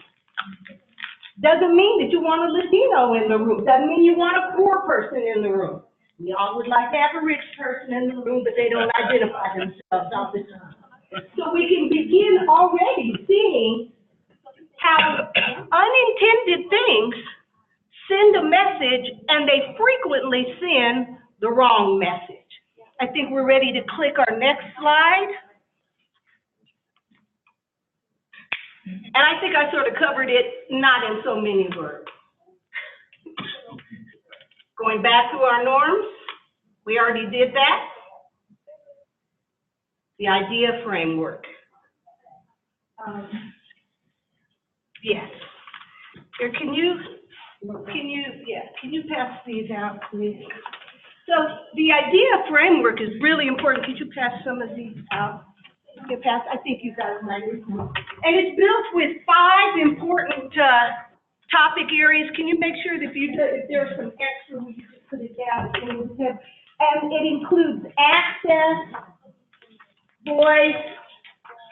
Speaker 3: Doesn't mean that you want a Latino in the room. Doesn't mean you want a poor person in the room. We all would like to have a rich person in the room, but they don't identify themselves all the time. So we can begin already seeing how unintended things send a message and they frequently send the wrong message. I think we're ready to click our next slide. And I think I sort of covered it, not in so many words. Going back to our norms, we already did that. The idea framework. Yes. Here, can you pass these out, please? So the idea framework is really important. Could you pass some of these out? Okay, pass. I think you guys might. And it's built with 5 important topic areas. Can you make sure that if there's some extra, we can just put it down. And it includes access, voice,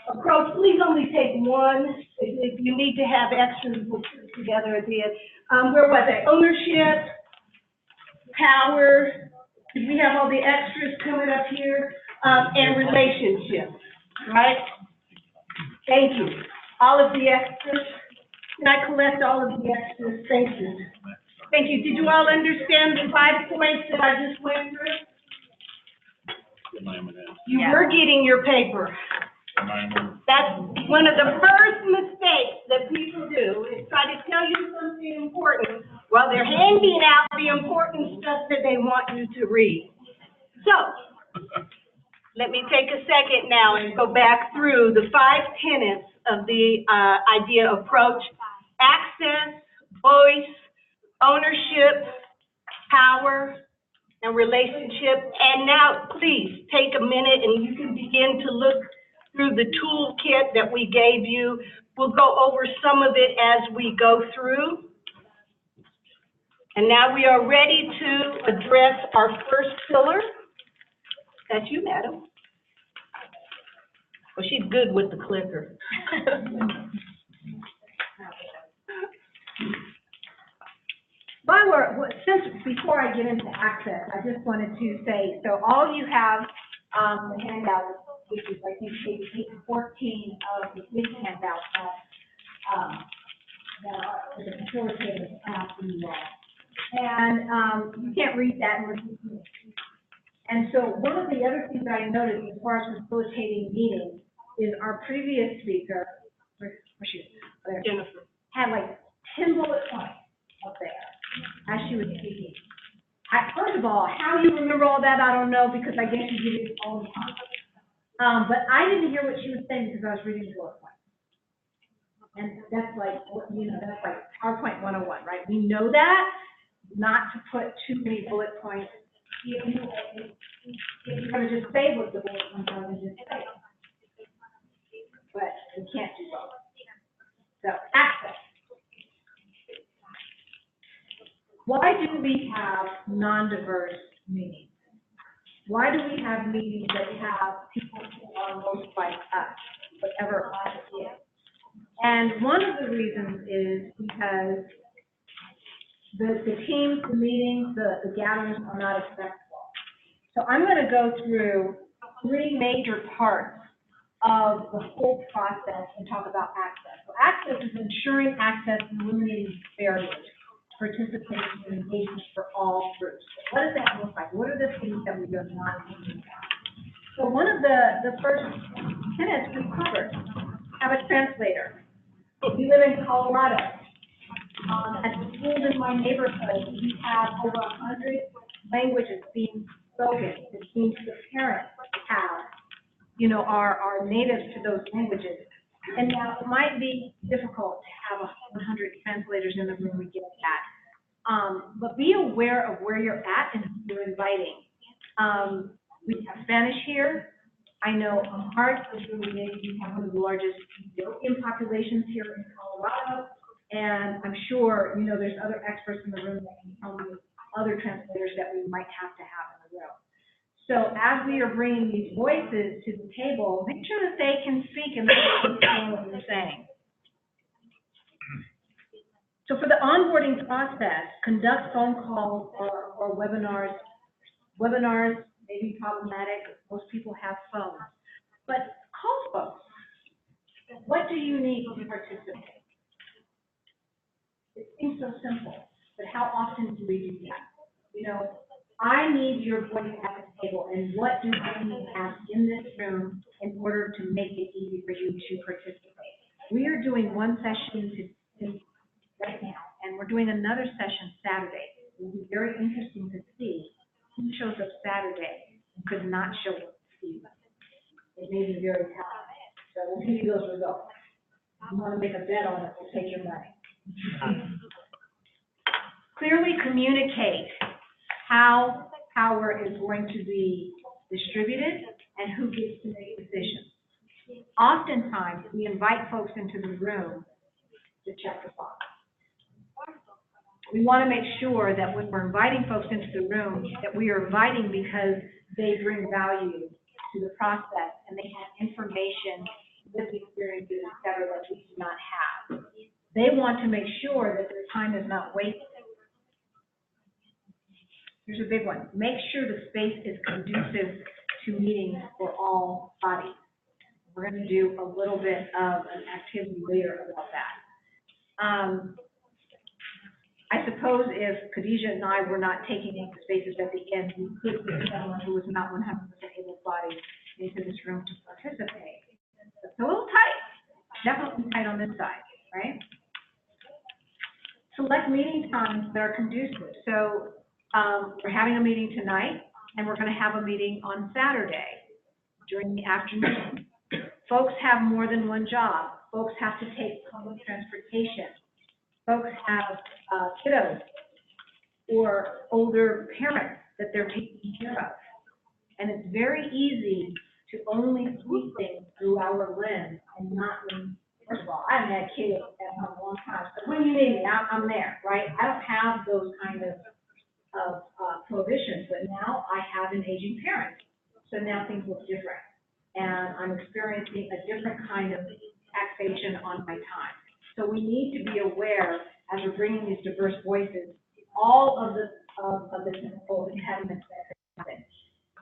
Speaker 3: approach. Please only take one. If you need to have extras, we'll put it together at the end. Where was it? Ownership, power. We have all the extras coming up here, and relationships, right? Thank you. All of the extras. Can I collect all of the extras? Thank you. Thank you. Did you all understand the 5 points that I just went through? You were getting your paper. That's one of the first mistakes that people do, is try to tell you something important while they're handing out the important stuff that they want you to read. So, let me take a second now and go back through the 5 tenets of the idea approach: access, voice, ownership, power, and relationship. And now, please take a minute and you can begin to look through the toolkit that we gave you. We'll go over some of it as we go through. And now we are ready to address our first pillar. That's you, madam. Well, she's good with the clicker.
Speaker 6: Before I get into access, I just wanted to say, so all you have the handout, which is I think page 8 to 14 of the big handout that the facilitators have for you all. And you can't read that unless you can. And so one of the other things I noticed as far as facilitating meetings is our previous speaker,
Speaker 3: Jennifer,
Speaker 6: had like 10 bullet points up there as she was speaking. First of all, how you remember all that, I don't know, because I guess you did it all the time. But I didn't hear what she was saying because I was reading the bullet points. And that's like, that's like PowerPoint 101, right? We know that, not to put too many bullet points. If you're going to just say what the bullet points are, then just say it. But we can't do both. So, access. Why do we have non-diverse meetings? Why do we have meetings that have people who are most like us, whatever us is? And one of the reasons is because the teams, the meetings, the gatherings are not accessible. So I'm going to go through 3 major parts of the whole process and talk about access. So access is ensuring access and eliminating barriers, participation, and engagement for all groups. So what does that look like? What are the things that we are not thinking about? So one of the first tenets we covered, have a translator. We live in Colorado. At the schools in my neighborhood, we have over 100 languages being spoken. It means the parents have, are natives to those languages. And now it might be difficult to have 100 translators in the room, we get that. But be aware of where you're at and who you're inviting. We have Spanish here. I know Amharic is really big. We have one of the largest Ethiopian populations here in Colorado. And I'm sure, there's other experts in the room that can tell me other translators that we might have to have in the room. So as we are bringing these voices to the table, make sure that they can speak and they understand what we're saying. So for the onboarding process, conduct phone calls or webinars. Webinars may be problematic. Most people have phones. But call folks. What do you need to participate? It seems so simple, but how often do we do that? You know, I need your voice at the table, and what do I need to have in this room in order to make it easy for you to participate? We are doing one session right now, and we're doing another session Saturday. It will be very interesting to see who shows up Saturday and could not show up Tuesday. It may be very tough, so we'll give you those results. If you want to make a bet on it, we'll take your money. Clearly communicate how power is going to be distributed and who gets to make decisions. Oftentimes, we invite folks into the room to check the box. We want to make sure that when we're inviting folks into the room, that we are inviting because they bring value to the process and they have information, lived experiences, et cetera, that we do not have. They want to make sure that their time is not wasted. Here's a big one. Make sure the space is conducive to meetings for all bodies. We're going to do a little bit of an activity later about that. I suppose if Khadijah and I were not taking up the spaces at the end, we could put someone who was not 100% able-bodied into this room to participate. It's a little tight, definitely tight on this side, right? Select meeting times that are conducive. So we're having a meeting tonight, and we're going to have a meeting on Saturday during the afternoon. Folks have more than one job. Folks have to take public transportation. Folks have kiddos or older parents that they're taking care of. And it's very easy to only see things through our lens and not, first of all, I haven't had kids at home a long time, so when you need me, I'm there, right? I don't have those kind of prohibitions, but now I have an aging parent. So now things look different. And I'm experiencing a different kind of taxation on my time. So we need to be aware, as we're bringing these diverse voices, all of the typical impediments that happen.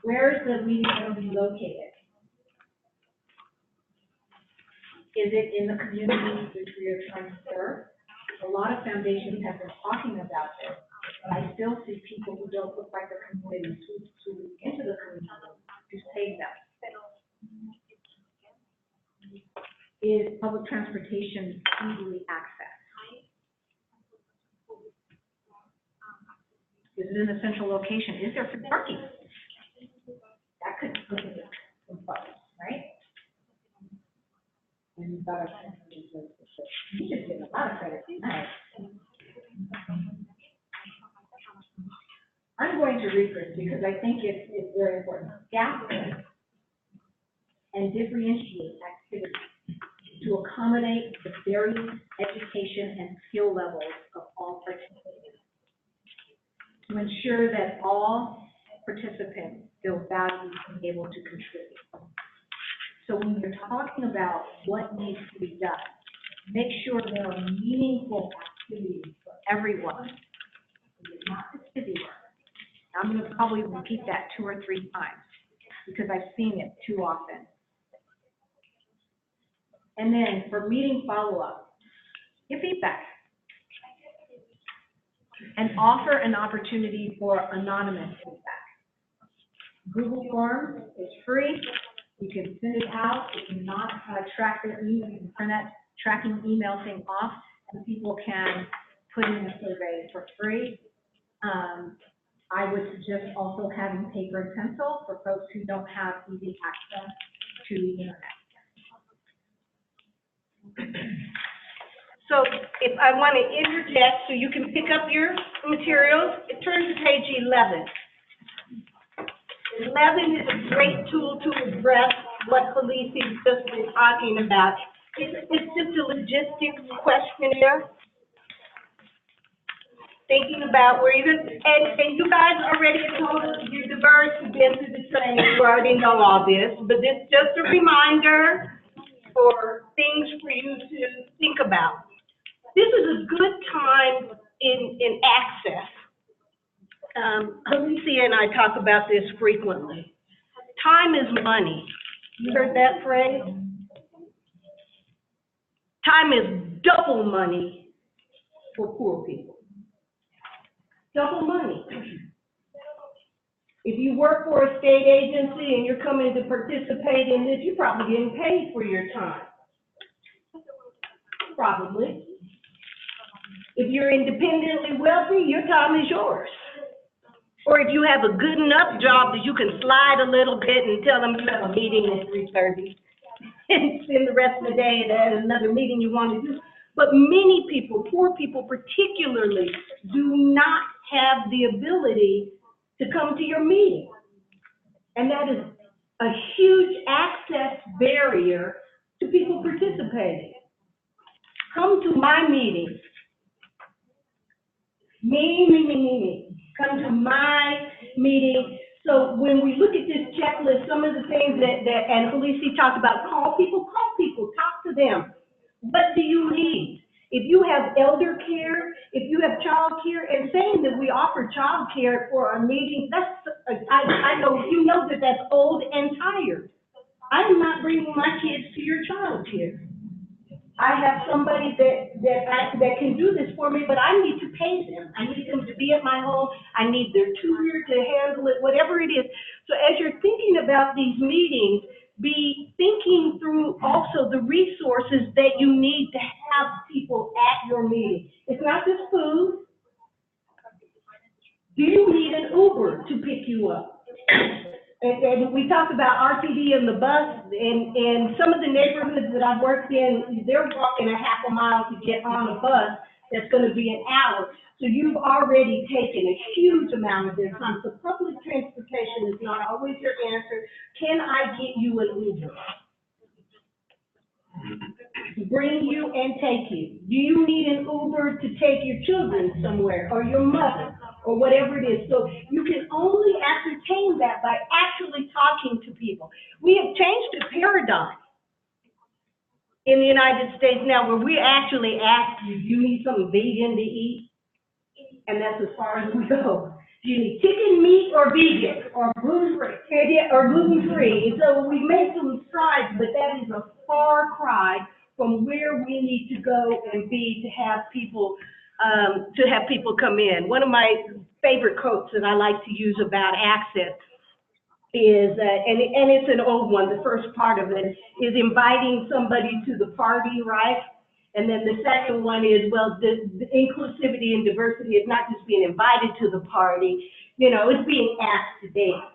Speaker 6: Where is the meeting going to be located? Is it in the communities which we are trying to serve? A lot of foundations have been talking about this, but I still see people who don't look like the community to into the community to save them. Is public transportation easily accessed? Is it in a central location? Is there free parking? That could look at some problems, right? And you've got you just get a lot of credit tonight. I'm going to read this because I think it's very important. Scaffold and differentiate activities to accommodate the various education and skill levels of all participants, to ensure that all participants feel valued and able to contribute. So when you're talking about what needs to be done, make sure there are meaningful activities for everyone. Not just busy work. I'm going to probably repeat that 2 or 3 times because I've seen it too often. And then for meeting follow-up, give feedback. And offer an opportunity for anonymous feedback. Google Forms is free. You can send it out. You cannot track their email. You can print that tracking email thing off, and people can put in a survey for free. I would suggest also having paper and pencil for folks who don't have easy access to the internet.
Speaker 3: So if I want to interject, so you can pick up your materials, turn to page 11. 11 is a great tool to address what Khaleesi's just been talking about. It's just a logistics questionnaire. Thinking about where you're going, and you guys already told us you're diverse, you've been through the training, you already know all this, but it's just a reminder for things for you to think about. This is a good time in access. Khaleesi and I talk about this frequently. Time is money. You heard that phrase? Time is double money for poor people. double money. If you work for a state agency and you're coming to participate in this, you're probably getting paid for your time. Probably. If you're independently wealthy, your time is yours. Or if you have a good enough job that you can slide a little bit and tell them you have a meeting at 3:30 and spend the rest of the day at another meeting you want to do. But many people, poor people particularly, do not have the ability to come to your meeting. And that is a huge access barrier to people participating. Come to my meeting. Me. Come to my meeting. So when we look at this checklist, some of the things that and Felicia talked about, call people, talk to them. What do you need? If you have elder care, if you have child care, and saying that we offer child care for our meetings, I know, you know that that's old and tired. I am not bringing my kids to your child care. I have somebody that can do this for me, but I need to pay them. I need them to be at my home. I need their tutor to handle it, whatever it is. So as you're thinking about these meetings, be thinking through also the resources that you need to have people at your meeting. It's not just food. Do you need an Uber to pick you up? And we talked about RTD and the bus, and some of the neighborhoods that I've worked in, they're walking a half a mile to get on a bus that's going to be an hour. So you've already taken a huge amount of their time. So public transportation is not always your answer. Can I get you an Uber? Bring you and take you. Do you need an Uber to take your children somewhere, or your mother, or whatever it is? So you can only ascertain that by actually talking to people. We have changed the paradigm in the United States now, where we actually ask you, do you need something vegan to eat? And that's as far as we go. Do you need chicken, meat, or vegan, or gluten-free? So we made some strides, but that is a far cry from where we need to go and be to have people come in. One of my favorite quotes that I like to use about access is, and it's an old one, the first part of it, is inviting somebody to the party, right? And then the second one is, well, the inclusivity and diversity is not just being invited to the party, you know, it's being asked to dance.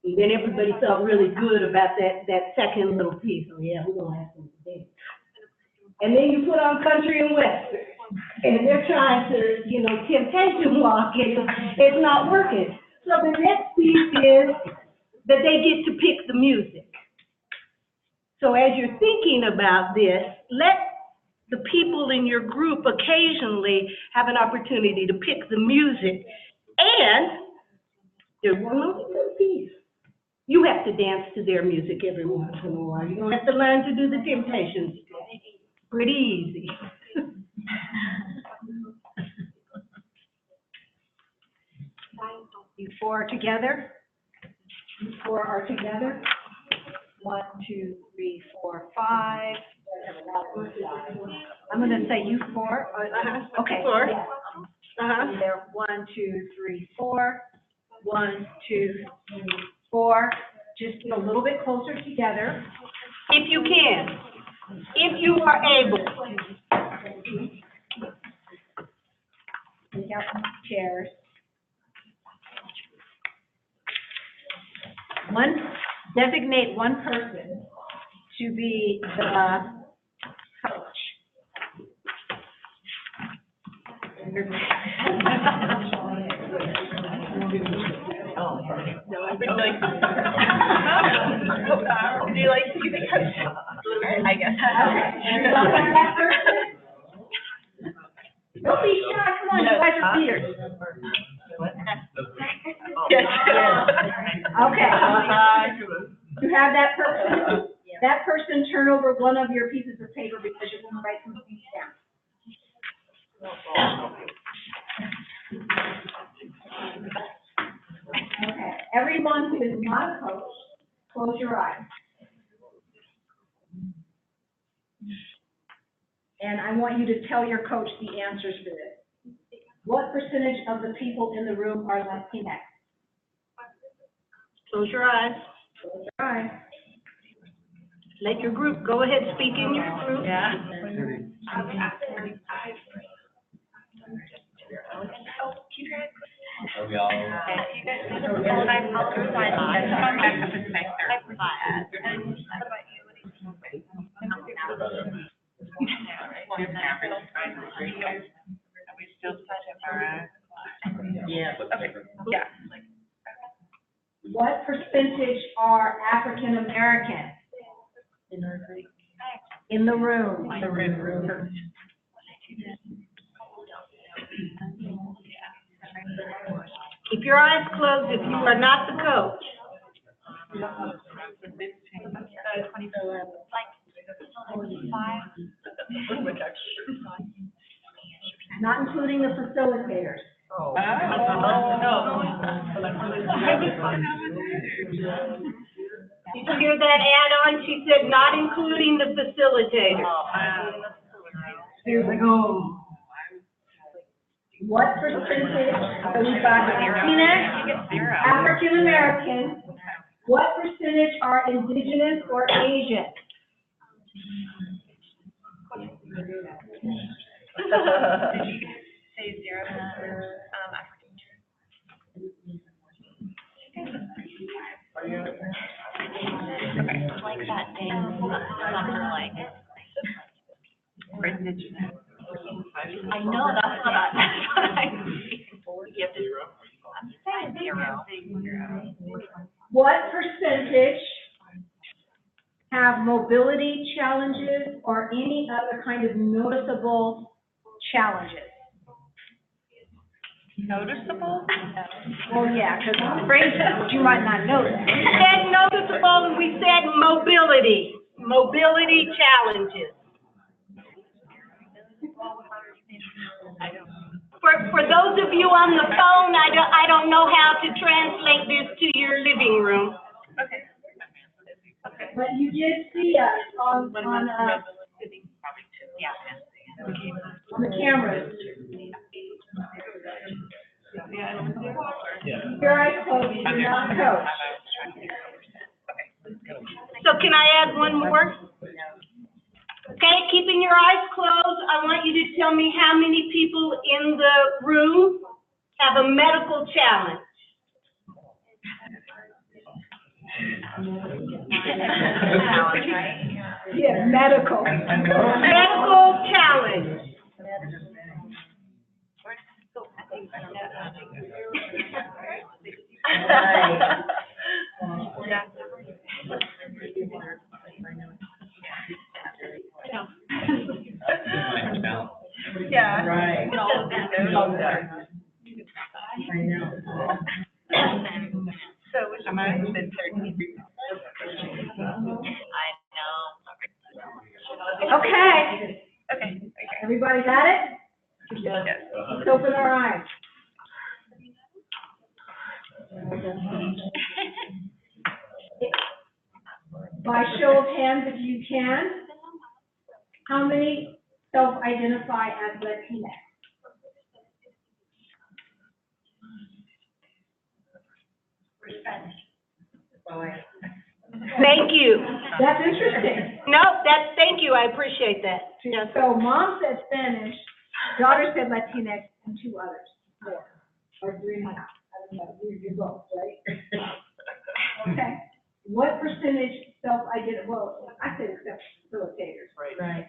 Speaker 3: And then everybody felt really good about that second little piece. Oh yeah, we're gonna have some dance. And then you put on country and western, and they're trying to, you know, temptation walk, and it's not working. So the next piece is that they get to pick the music. So as you're thinking about this, let the people in your group occasionally have an opportunity to pick the music. And there's one other piece. You have to dance to their music every once in a while. You don't have to learn to do the Temptations. Pretty easy.
Speaker 6: You four are together? You four are together? 1, 2, 3, 4, 5. I'm gonna say you four. Okay.
Speaker 3: Four.
Speaker 6: Yeah. There, 1, 2, 3, 4. 1, 2, 3, 4. Just get a little bit closer together.
Speaker 3: If you can, if you are able.
Speaker 6: Take out some chairs. Designate one person to be the coach.
Speaker 4: Do you like to be the coach? I guess.
Speaker 6: Don't be shy, come on, you guys are leaders. Okay. You have that person? That person turn over one of your pieces of paper because you're going to write some things down. Okay, everyone who is not a coach, close your eyes. And I want you to tell your coach the answers for this. What percentage of the people in the room are Latinx?
Speaker 3: Close your eyes.
Speaker 6: Close your eyes.
Speaker 3: Let your group, go ahead, speak in your group.
Speaker 8: Yeah.
Speaker 5: Are we all?
Speaker 6: What percentage are African American in the room?
Speaker 3: Keep your eyes closed if you are not the coach.
Speaker 6: Not including the facilitators.
Speaker 3: Did you hear that add-on? She said not including the facilitator.
Speaker 6: Here we go. What percentage, so we've got Latinx, African American, what percentage are indigenous or Asian?
Speaker 4: Say 0 for, like that thing, something like. I know, that's what I I'm saying 0.
Speaker 6: What percentage have mobility challenges or any other kind of noticeable challenges?
Speaker 8: Noticeable?
Speaker 6: Well, yeah, because phrases you might not notice.
Speaker 3: We said noticeable and we said mobility challenges. For those of you on the phone, I don't know how to translate this to your living room.
Speaker 6: But you did see us on the cameras. Your eyes closed, you're not coach.
Speaker 3: So can I add one more? Okay, keeping your eyes closed, I want you to tell me how many people in the room have a medical challenge.
Speaker 6: Yeah, medical.
Speaker 3: Medical challenge.
Speaker 4: Yeah.
Speaker 1: Right. I know.
Speaker 4: So which am I? Been 13.
Speaker 6: Okay,
Speaker 4: Okay.
Speaker 6: everybody got it? Let's open our eyes. By show of hands, if you can, how many self-identify as Latinx?
Speaker 3: Thank you.
Speaker 6: That's interesting.
Speaker 3: No, thank you, I appreciate that.
Speaker 6: Yeah, so mom said Spanish, daughter said Latinx, and 2 others. 4 or 3 and a half. I don't know, you're both, right? Okay. What percentage self-identify, well, I said except facilitators.
Speaker 1: Right.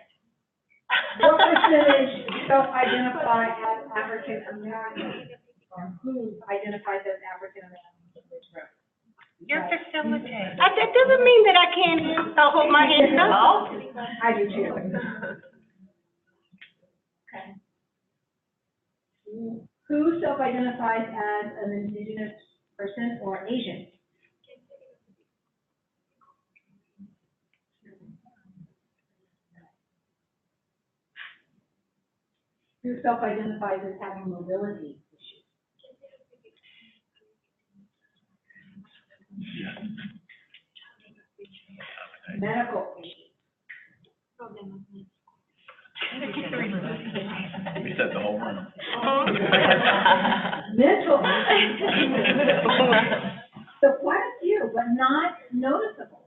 Speaker 6: What percentage self-identify as African American? Or who identifies as African American?
Speaker 4: You're facilitating.
Speaker 3: That doesn't mean that I can't hold my hands up.
Speaker 6: I do too. Okay. Who self-identifies as an indigenous person or Asian? Who self-identifies as having mobility issues? Medical issues.
Speaker 5: We said the whole room.
Speaker 6: Mental. So quite a few, but not noticeable,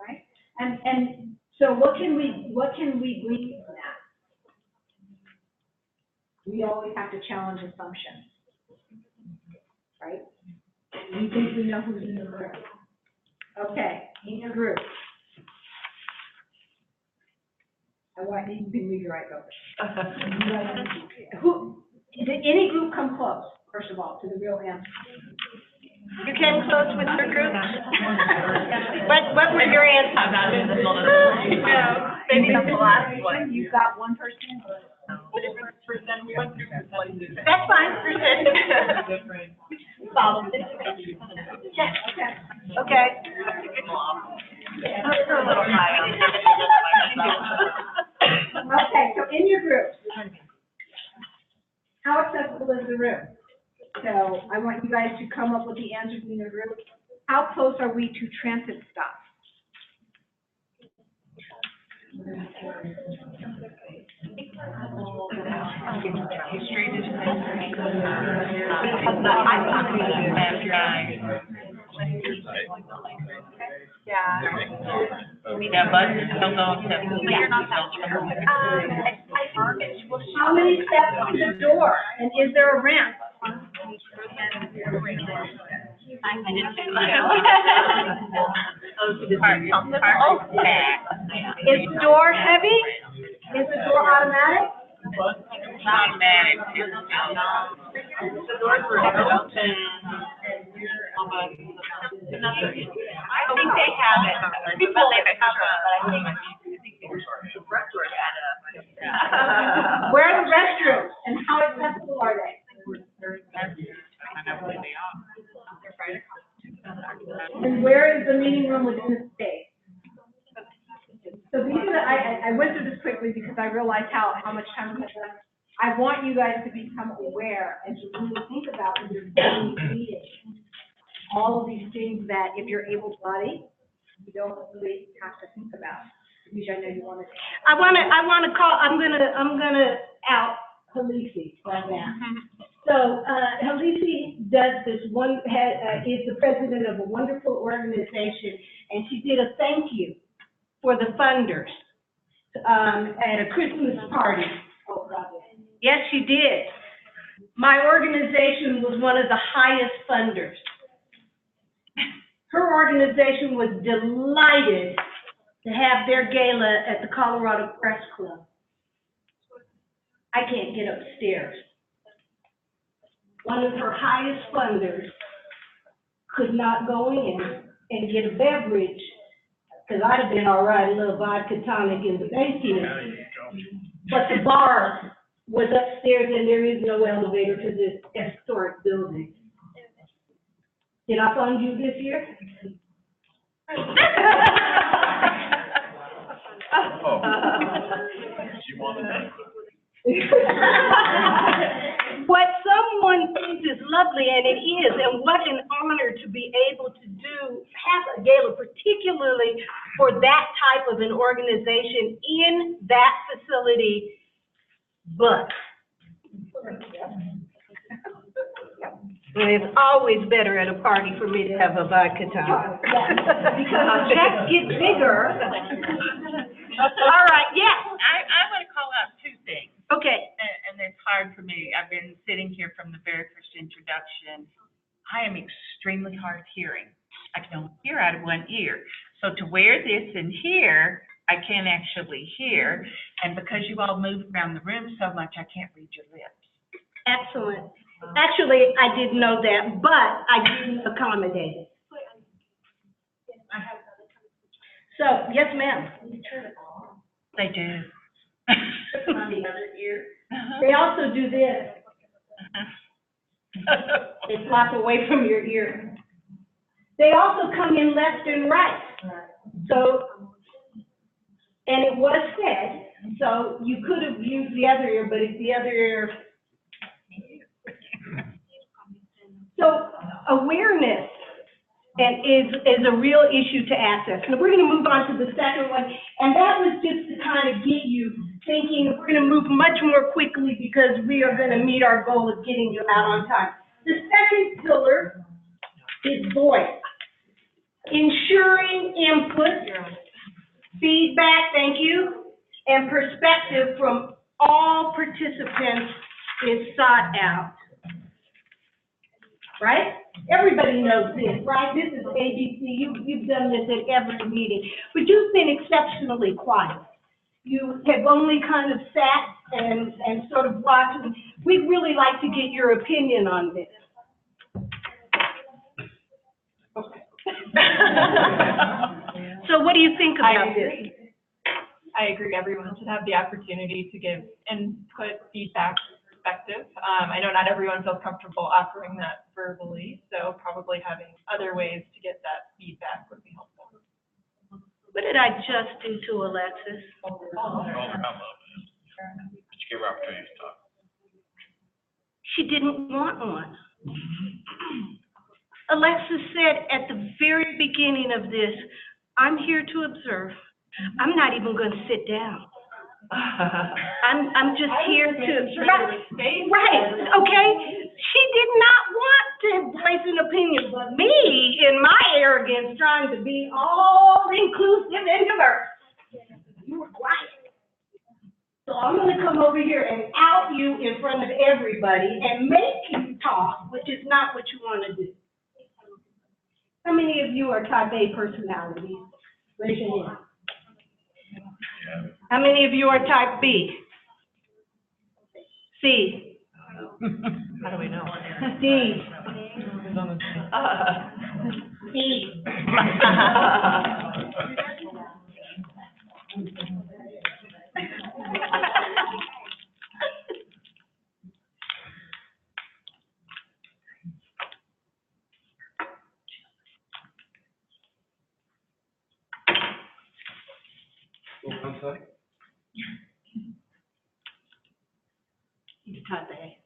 Speaker 6: right? And so what can we glean from that? We always have to challenge assumptions, right? We think we know who's in the room. Okay, in your group. I want you to read your right over. Who, did any group come close, first of all, to the real answer?
Speaker 3: You came close with your group? What were your answers?
Speaker 4: Maybe that's the last one.
Speaker 6: You've got one person?
Speaker 3: That's fine. Follow. Okay.
Speaker 6: Okay, so in your group, how accessible is the room? So I want you guys to come up with the answers in your group. How close are we to transit stops?
Speaker 4: Yeah.
Speaker 8: Yeah, but don't go to.
Speaker 4: You're not that.
Speaker 6: How many steps to the door? And is there a ramp? Is the door heavy? Is the door automatic?
Speaker 8: Automatic.
Speaker 4: The doors were open. I think they have it. People live at home, but I think the front door had a.
Speaker 6: Where are the restrooms and how accessible are they? And where is the meeting room within the space? So these are I went through this quickly because I realized how much time we have left. I want you guys to become aware and to really think about when you're doing these meetings. All of these things that if you're able-bodied, you don't really have to think about, which I know you want to.
Speaker 3: I'm gonna out Halisi right now. So, Halisi does this is the president of a wonderful organization, and she did a thank you for the funders, at a Christmas party. Yes, she did. My organization was one of the highest funders. Her organization was delighted to have their gala at the Colorado Press Club. I can't get upstairs. One of her highest funders could not go in and get a beverage, because I'd have been all right, a little vodka tonic in the basement. But the bar was upstairs and there is no elevator to this historic building. Did I fund you this year? What someone thinks is lovely, and it is, and what an honor to be able to have a gala, particularly for that type of an organization in that facility, but it's always better at a party for me to have a vodka tonic. Because the checks get bigger. All right, yes.
Speaker 8: I want to call out two things.
Speaker 3: Okay.
Speaker 8: And it's hard for me. I've been sitting here from the very first introduction. I am extremely hard hearing. I can only hear out of one ear. So to wear this in here, I can't actually hear. And because you all move around the room so much, I can't read your lips.
Speaker 3: Excellent. Actually, I didn't know that, but I didn't accommodate it. So, yes, ma'am.
Speaker 8: They do.
Speaker 1: On the other ear.
Speaker 3: They also do this. They flop away from your ear. They also come in left and right. So, and it was said, so you could have used the other ear, but it's the other ear. So awareness is a real issue to access. And we're going to move on to the second one, and that was just to kind of get you thinking we're gonna move much more quickly because we are gonna meet our goal of getting you out on time. The second pillar is voice. Ensuring input, feedback, thank you, and perspective from all participants is sought out. Right? Everybody knows this, right? This is ABC. You've done this at every meeting. But you've been exceptionally quiet. You have only kind of sat and sort of watched. We'd really like to get your opinion on this. So what do you think about this?
Speaker 9: I agree, everyone should have the opportunity to give input, feedback, perspective. I know not everyone feels comfortable offering that verbally, so probably having other ways to get that feedback would be helpful.
Speaker 3: What did I just do to Alexis?
Speaker 5: Just give her opportunity to talk.
Speaker 3: She didn't want one. Alexis said at the very beginning of this, I'm here to observe. I'm not even going to sit down. I'm just here to, right, okay? She did not want to voice an opinion, but me, in my arrogance, trying to be all inclusive and diverse, you were quiet. So I'm going to come over here and out you in front of everybody and make you talk, which is not what you want to do. How many of you are type A personalities? Raise your hand. How many of you are type B? C?
Speaker 9: How do we know?
Speaker 3: D? E?
Speaker 10: I'm sorry?
Speaker 3: He's type A.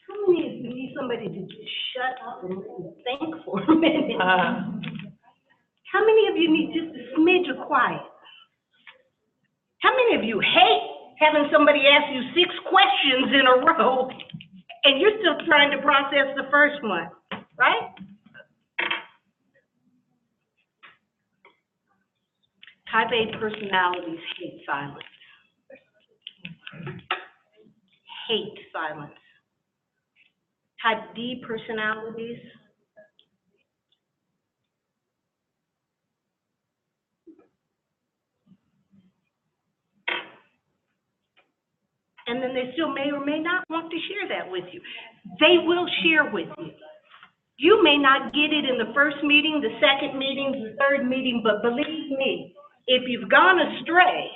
Speaker 3: How many of you need somebody to just shut up and think for a minute? How many of you need just a smidge of quiet? How many of you hate having somebody ask you 6 questions in a row and you're still trying to process the first one, right? Type A personalities hate silence. Hate silence. Type D personalities and then they still may or may not want to share that with you. They will share with you. You may not get it in the first meeting, the second meeting, the third meeting, but believe me, if you've gone astray,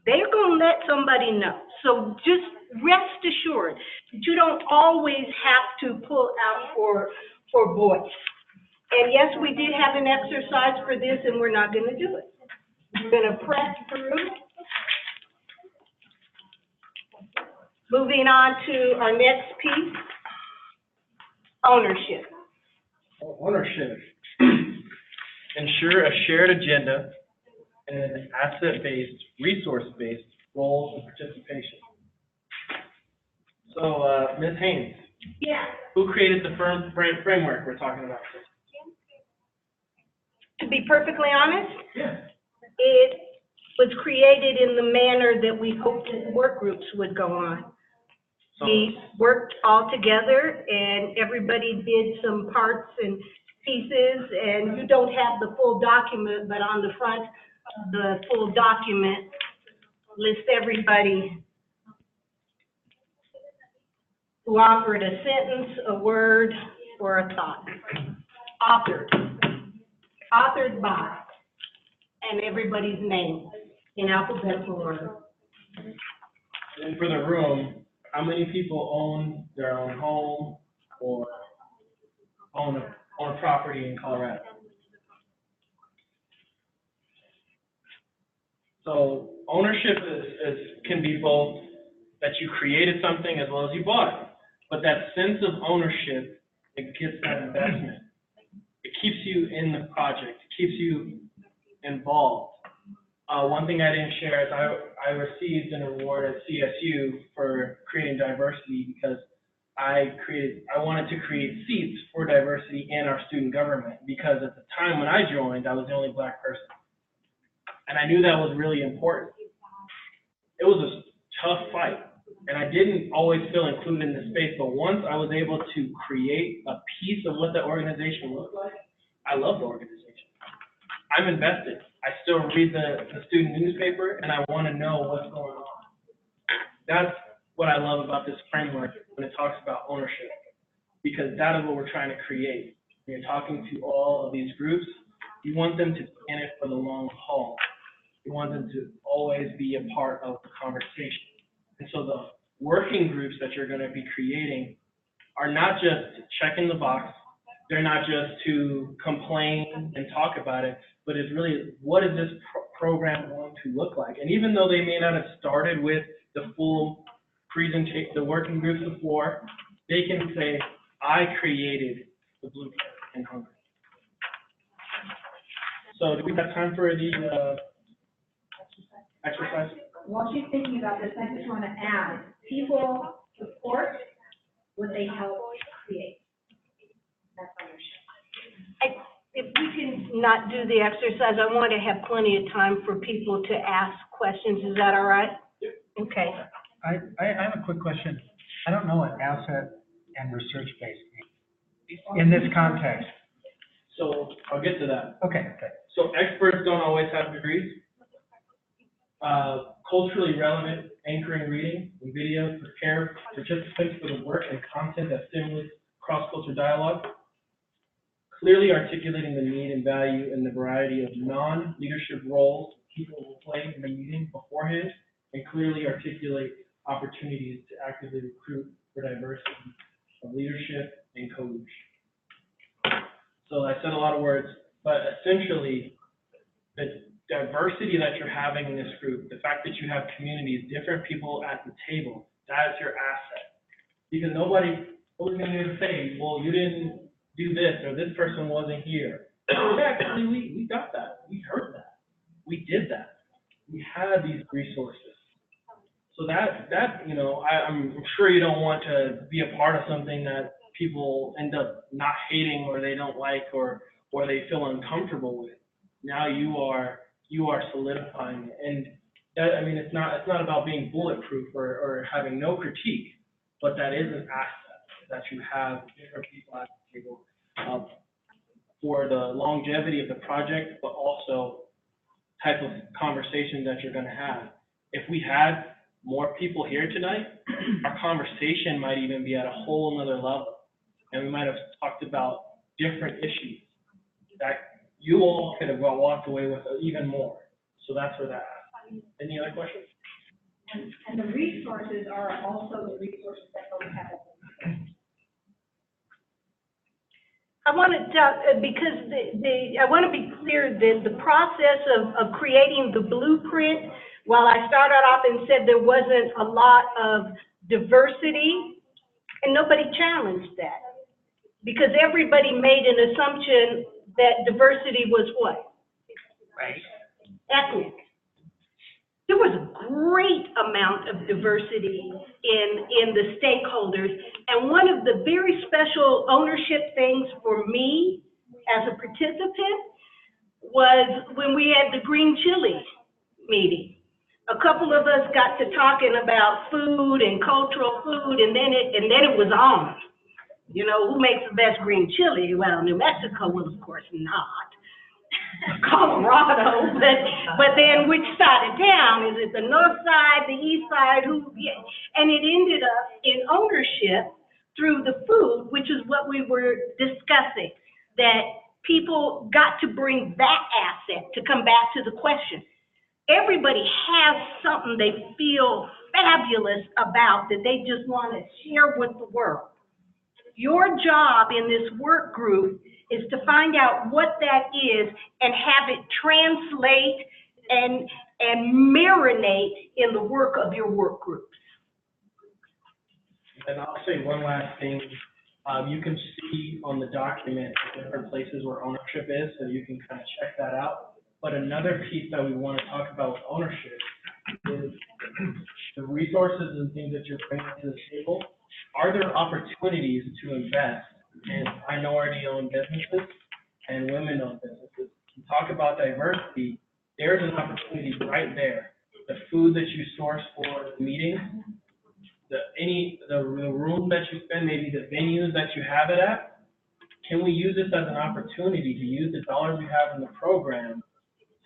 Speaker 3: they're going to let somebody know. So just rest assured that you don't always have to pull out for voice. And yes, we did have an exercise for this, and we're not going to do it. We're going to press through. Moving on to our next piece, ownership.
Speaker 10: Ownership. Ensure a shared agenda and an asset-based, resource-based role and participation. So, Ms. Haynes.
Speaker 3: Yeah.
Speaker 10: Who created the framework we're talking about?
Speaker 3: To be perfectly honest,
Speaker 10: Yeah.
Speaker 3: it was created in the manner that we hoped that work groups would go on.
Speaker 10: So,
Speaker 3: We worked all together and everybody did some parts and pieces, and you don't have the full document, but on the front, the full document lists everybody who offered a sentence, a word, or a thought. Authored by, and everybody's name in alphabetical order.
Speaker 10: and for the room, how many people own their own home or own a property in Colorado? So ownership can be both that you created something as well as you bought it. But that sense of ownership, it gets that investment. it keeps you in the project, it keeps you involved. One thing I didn't share is I received an award at CSU for creating diversity because I wanted to create seats for diversity in our student government, because at the time when I joined, I was the only Black person. And I knew that was really important. It was a tough fight, and I didn't always feel included in the space, but once I was able to create a piece of what the organization looked like, I love the organization. I'm invested. I still read the student newspaper, and I want to know what's going on. That's what I love about this framework when it talks about ownership, because that is what we're trying to create. When you're talking to all of these groups, you want them to be in it for the long haul. You want them to always be a part of the conversation. And so the working groups that you're going to be creating are not just checking the box, they're not just to complain and talk about it, but it's really, what is this program going to look like? And even though they may not have started with the full presentation, the working groups before, they can say, I created the blueprint in Hungary. So do we have time for the exercise?
Speaker 6: While she's thinking about this, I just want to add, people support what they help create. That's ownership.
Speaker 3: If we can not do the exercise, I want to have plenty of time for people to ask questions. Is that all right? Okay.
Speaker 11: I have a quick question. I don't know what asset and research-based means in this context.
Speaker 10: So I'll get to that.
Speaker 11: Okay.
Speaker 10: So experts don't always have degrees. Culturally relevant anchoring reading and videos prepare participants for the work and content that stimulates cross-cultural dialogue. Clearly articulating the need and value and the variety of non-leadership roles people will play in the meeting beforehand, and clearly articulate opportunities to actively recruit for diversity of leadership and co-leadership. So I said a lot of words, but essentially, the diversity that you're having in this group, the fact that you have communities, different people at the table, that's your asset. Because nobody's going to say, well, you didn't do this, or this person wasn't here. Actually, we got that. We heard that. We did that. We had these resources. So that you know, I'm sure you don't want to be a part of something that people end up not hating, or they don't like, or they feel uncomfortable with. Now you are solidifying it. And that, I mean, it's not about being bulletproof or having no critique, but that is an asset that you have different people at the table for the longevity of the project, but also type of conversation that you're going to have. If we had more people here tonight, our conversation might even be at a whole another level, and we might have talked about different issues that you all could have walked away with even more. So that's where that happens. Any other questions?
Speaker 6: And the resources are also the resources that those have.
Speaker 3: I want to talk, because I want to be clear that the process of creating the blueprint, while I started off and said there wasn't a lot of diversity, and nobody challenged that, because everybody made an assumption that diversity was what?
Speaker 11: Right.
Speaker 3: Ethnic. There was a great amount of diversity in the stakeholders, and one of the very special ownership things for me as a participant was when we had the green chili meeting. A couple of us got to talking about food and cultural food, and then it was on. You know, who makes the best green chili? Well, New Mexico was, of course, not. Colorado, but then which side of town? Is it the north side, the east side? And it ended up in ownership through the food, which is what we were discussing, that people got to bring that asset to come back to the question. Everybody has something they feel fabulous about that they just want to share with the world. Your job in this work group is to find out what that is and have it translate and marinate in the work of your work groups.
Speaker 10: And I'll say one last thing You can see on the document different places where ownership is, so you can kind of check that out. But another piece that we want to talk about with ownership is the resources and things that you're bringing to the table. Are there opportunities to invest in minority-owned businesses and women-owned businesses? You talk about diversity, there's an opportunity right there. The food that you source for the meetings, the room that you spend, maybe the venues that you have it at, can we use this as an opportunity to use the dollars we have in the program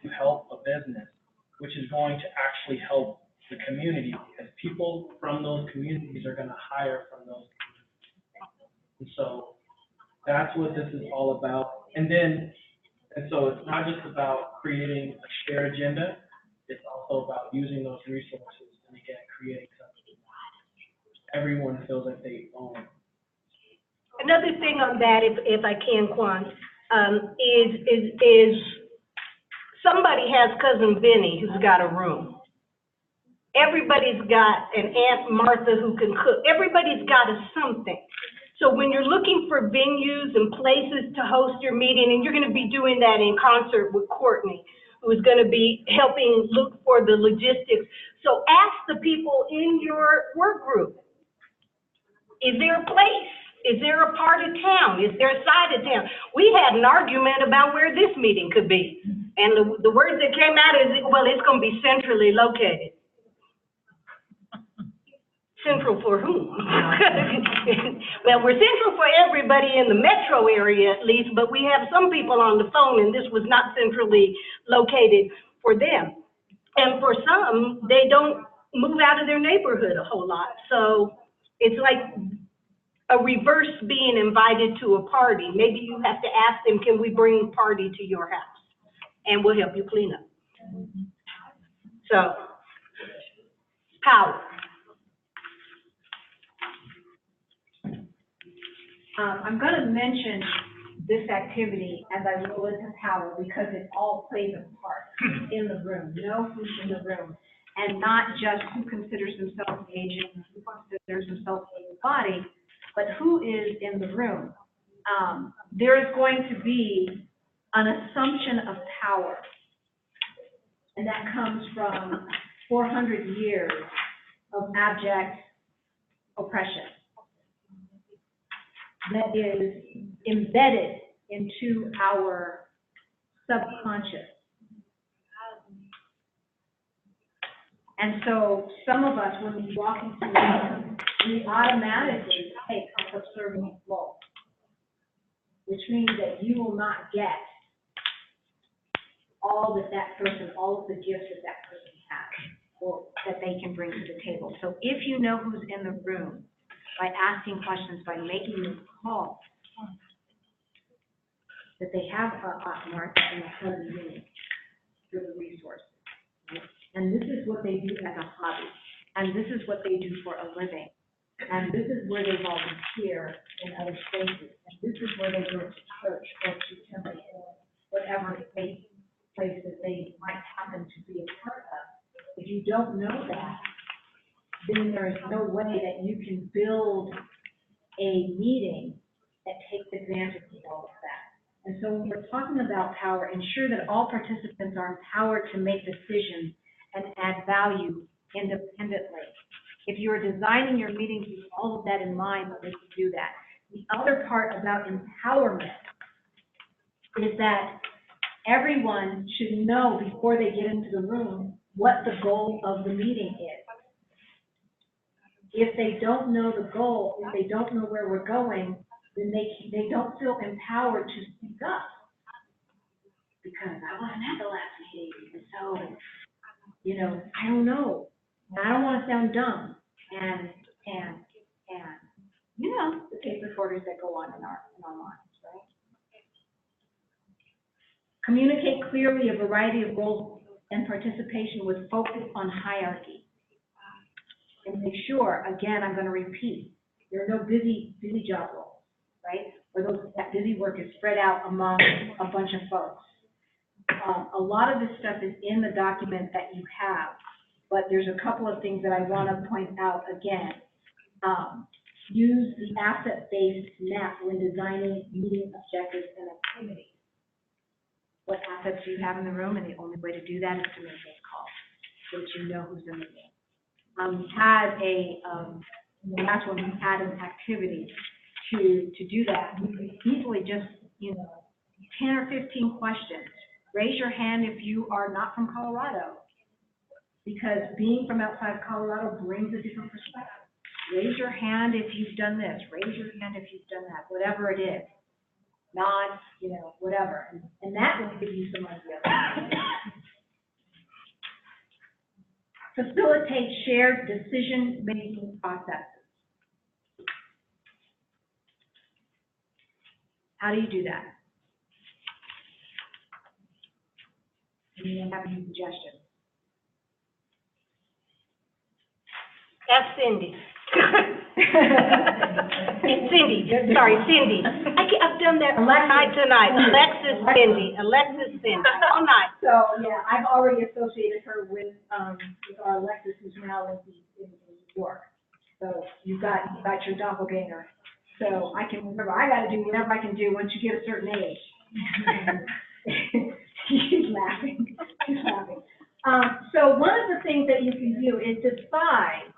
Speaker 10: to help a business, which is going to actually help the community, because people from those communities are going to hire from those communities. And so that's what this is all about. And so it's not just about creating a shared agenda, it's also about using those resources and again, creating something everyone feels like they own.
Speaker 3: Another thing on that, if I can, Quan, is somebody has Cousin Benny who's got a room. Everybody's got an Aunt Martha who can cook. Everybody's got a something. So when you're looking for venues and places to host your meeting, and you're going to be doing that in concert with Courtney, who's going to be helping look for the logistics. So ask the people in your work group, is there a place? Is there a part of town? Is there a side of town? We had an argument about where this meeting could be. And the words that came out is, well, it's going to be centrally located. Central for whom? Well, we're central for everybody in the metro area at least, but we have some people on the phone and this was not centrally located for them. And for some, they don't move out of their neighborhood a whole lot. So it's like a reverse being invited to a party. Maybe you have to ask them, can we bring a party to your house? And we'll help you clean up. So, power.
Speaker 6: I'm going to mention this activity as I roll into power because it all plays a part in the room. Know who's in the room, and not just who considers themselves aging, who considers themselves able-bodied, but who is in the room. There is going to be an assumption of power, and that comes from 400 years of abject oppression that is embedded into our subconscious. And so some of us, when we walk into the room, we automatically take a subservient role, which means that you will not get all that person, all of the gifts that person has, or that they can bring to the table. So if you know who's in the room, by asking questions, by making a call, that they have a Martha and a Cousin Benny for the resources. Right? And this is what they do as a hobby. And this is what they do for a living. And this is where they volunteer in other spaces. And this is where they go to church or to temple or whatever place that they might happen to be a part of. If you don't know that, then there is no way that you can build a meeting that takes advantage of all of that. And so when we're talking about power, ensure that all participants are empowered to make decisions and add value independently. If you are designing your meetings with all of that in mind, then you do that. The other part about empowerment is that everyone should know before they get into the room what the goal of the meeting is. If they don't know the goal, if they don't know where we're going, then they don't feel empowered to speak up. Because I wasn't at the last meeting, and so, I don't know. I don't want to sound dumb. And the tape recorders that go on in our minds, right? Communicate clearly a variety of roles and participation with focus on hierarchy. And make sure, again, I'm going to repeat, there are no busy job roles, right? Where that busy work is spread out among a bunch of folks. A lot of this stuff is in the document that you have, but there's a couple of things that I want to point out again. use the asset-based map when designing meeting objectives and activities. What assets do you have in the room? And the only way to do that is to make those calls, so that you know who's in the room. We had the last one, we had an activity to do that. We could easily just, 10 or 15 questions. Raise your hand if you are not from Colorado, because being from outside of Colorado brings a different perspective. Raise your hand if you've done this. Raise your hand if you've done that, whatever it is. Nod, whatever. And that will give you some ideas. Facilitate shared decision-making processes. How do you do that? Anyone have any suggestions?
Speaker 3: Ask Cindy. Cindy. I've done that all night tonight. Alexis, Cindy, all night.
Speaker 6: So, yeah, I've already associated her with our Alexis, who's now in New York. So you've got your doppelganger. So I can remember, I gotta do whatever I can do once you get a certain age. She's laughing. So one of the things that you can do is decide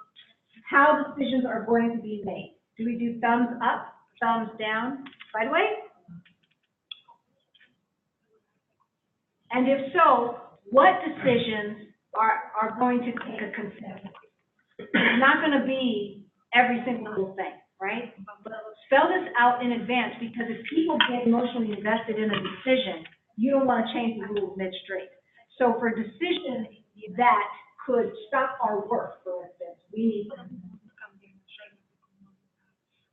Speaker 6: how decisions are going to be made. Do we do thumbs up, thumbs down, sideways? And if so, what decisions are going to take a consensus? It's not going to be every single little thing, right? But spell this out in advance, because if people get emotionally invested in a decision, you don't want to change the rules midstream. So for decisions that could stop our work, for instance, we need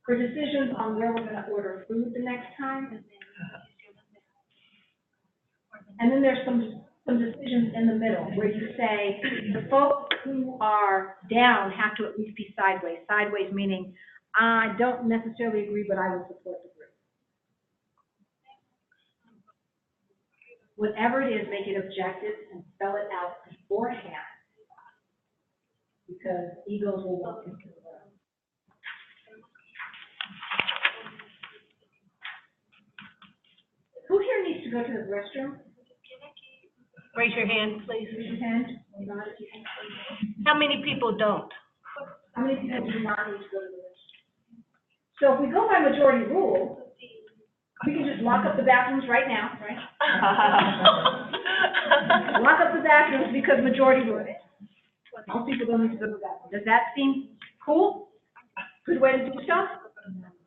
Speaker 6: for decisions on where we're going to order food the next time. And then there's some decisions in the middle where you say the folks who are down have to at least be sideways. Sideways meaning I don't necessarily agree, but I will support the group. Whatever it is, make it objective and spell it out beforehand, because egos will walk into the room. Who here needs to go to the restroom?
Speaker 3: Raise your hand, please.
Speaker 6: Raise your hand.
Speaker 3: How many people don't?
Speaker 6: How many people do not need to go to the restroom? So if we go by majority rule, we can just lock up the bathrooms right now, right? Lock up the bathrooms because majority rule. Most people don't need to go to the bathroom. Does that seem cool? Good way to do stuff?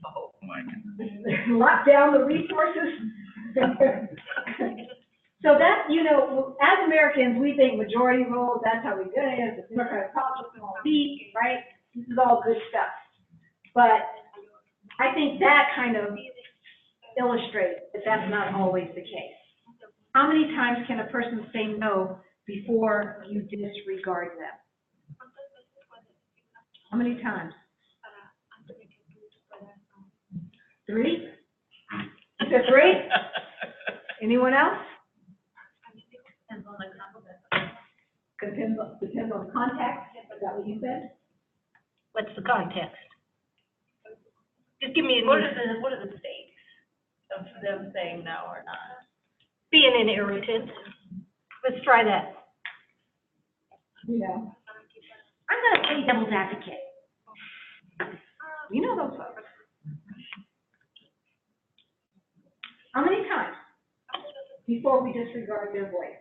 Speaker 5: Oh, my goodness.
Speaker 6: Lock down the resources. So that, as Americans, we think majority rule, that's how we do it, it's democratic politics, right? This is all good stuff. But I think that kind of illustrates that that's not always the case. How many times can a person say no before you disregard them? How many times? 3? Is it 3? Anyone else? Depends on the context. Is that what you said?
Speaker 3: What's the context? Just give me
Speaker 8: What are the stakes of them saying no or not?
Speaker 3: being an irritant. Let's try that.
Speaker 6: I'm gonna play devil's advocate. You know those folks. How many times before we disregard their voice?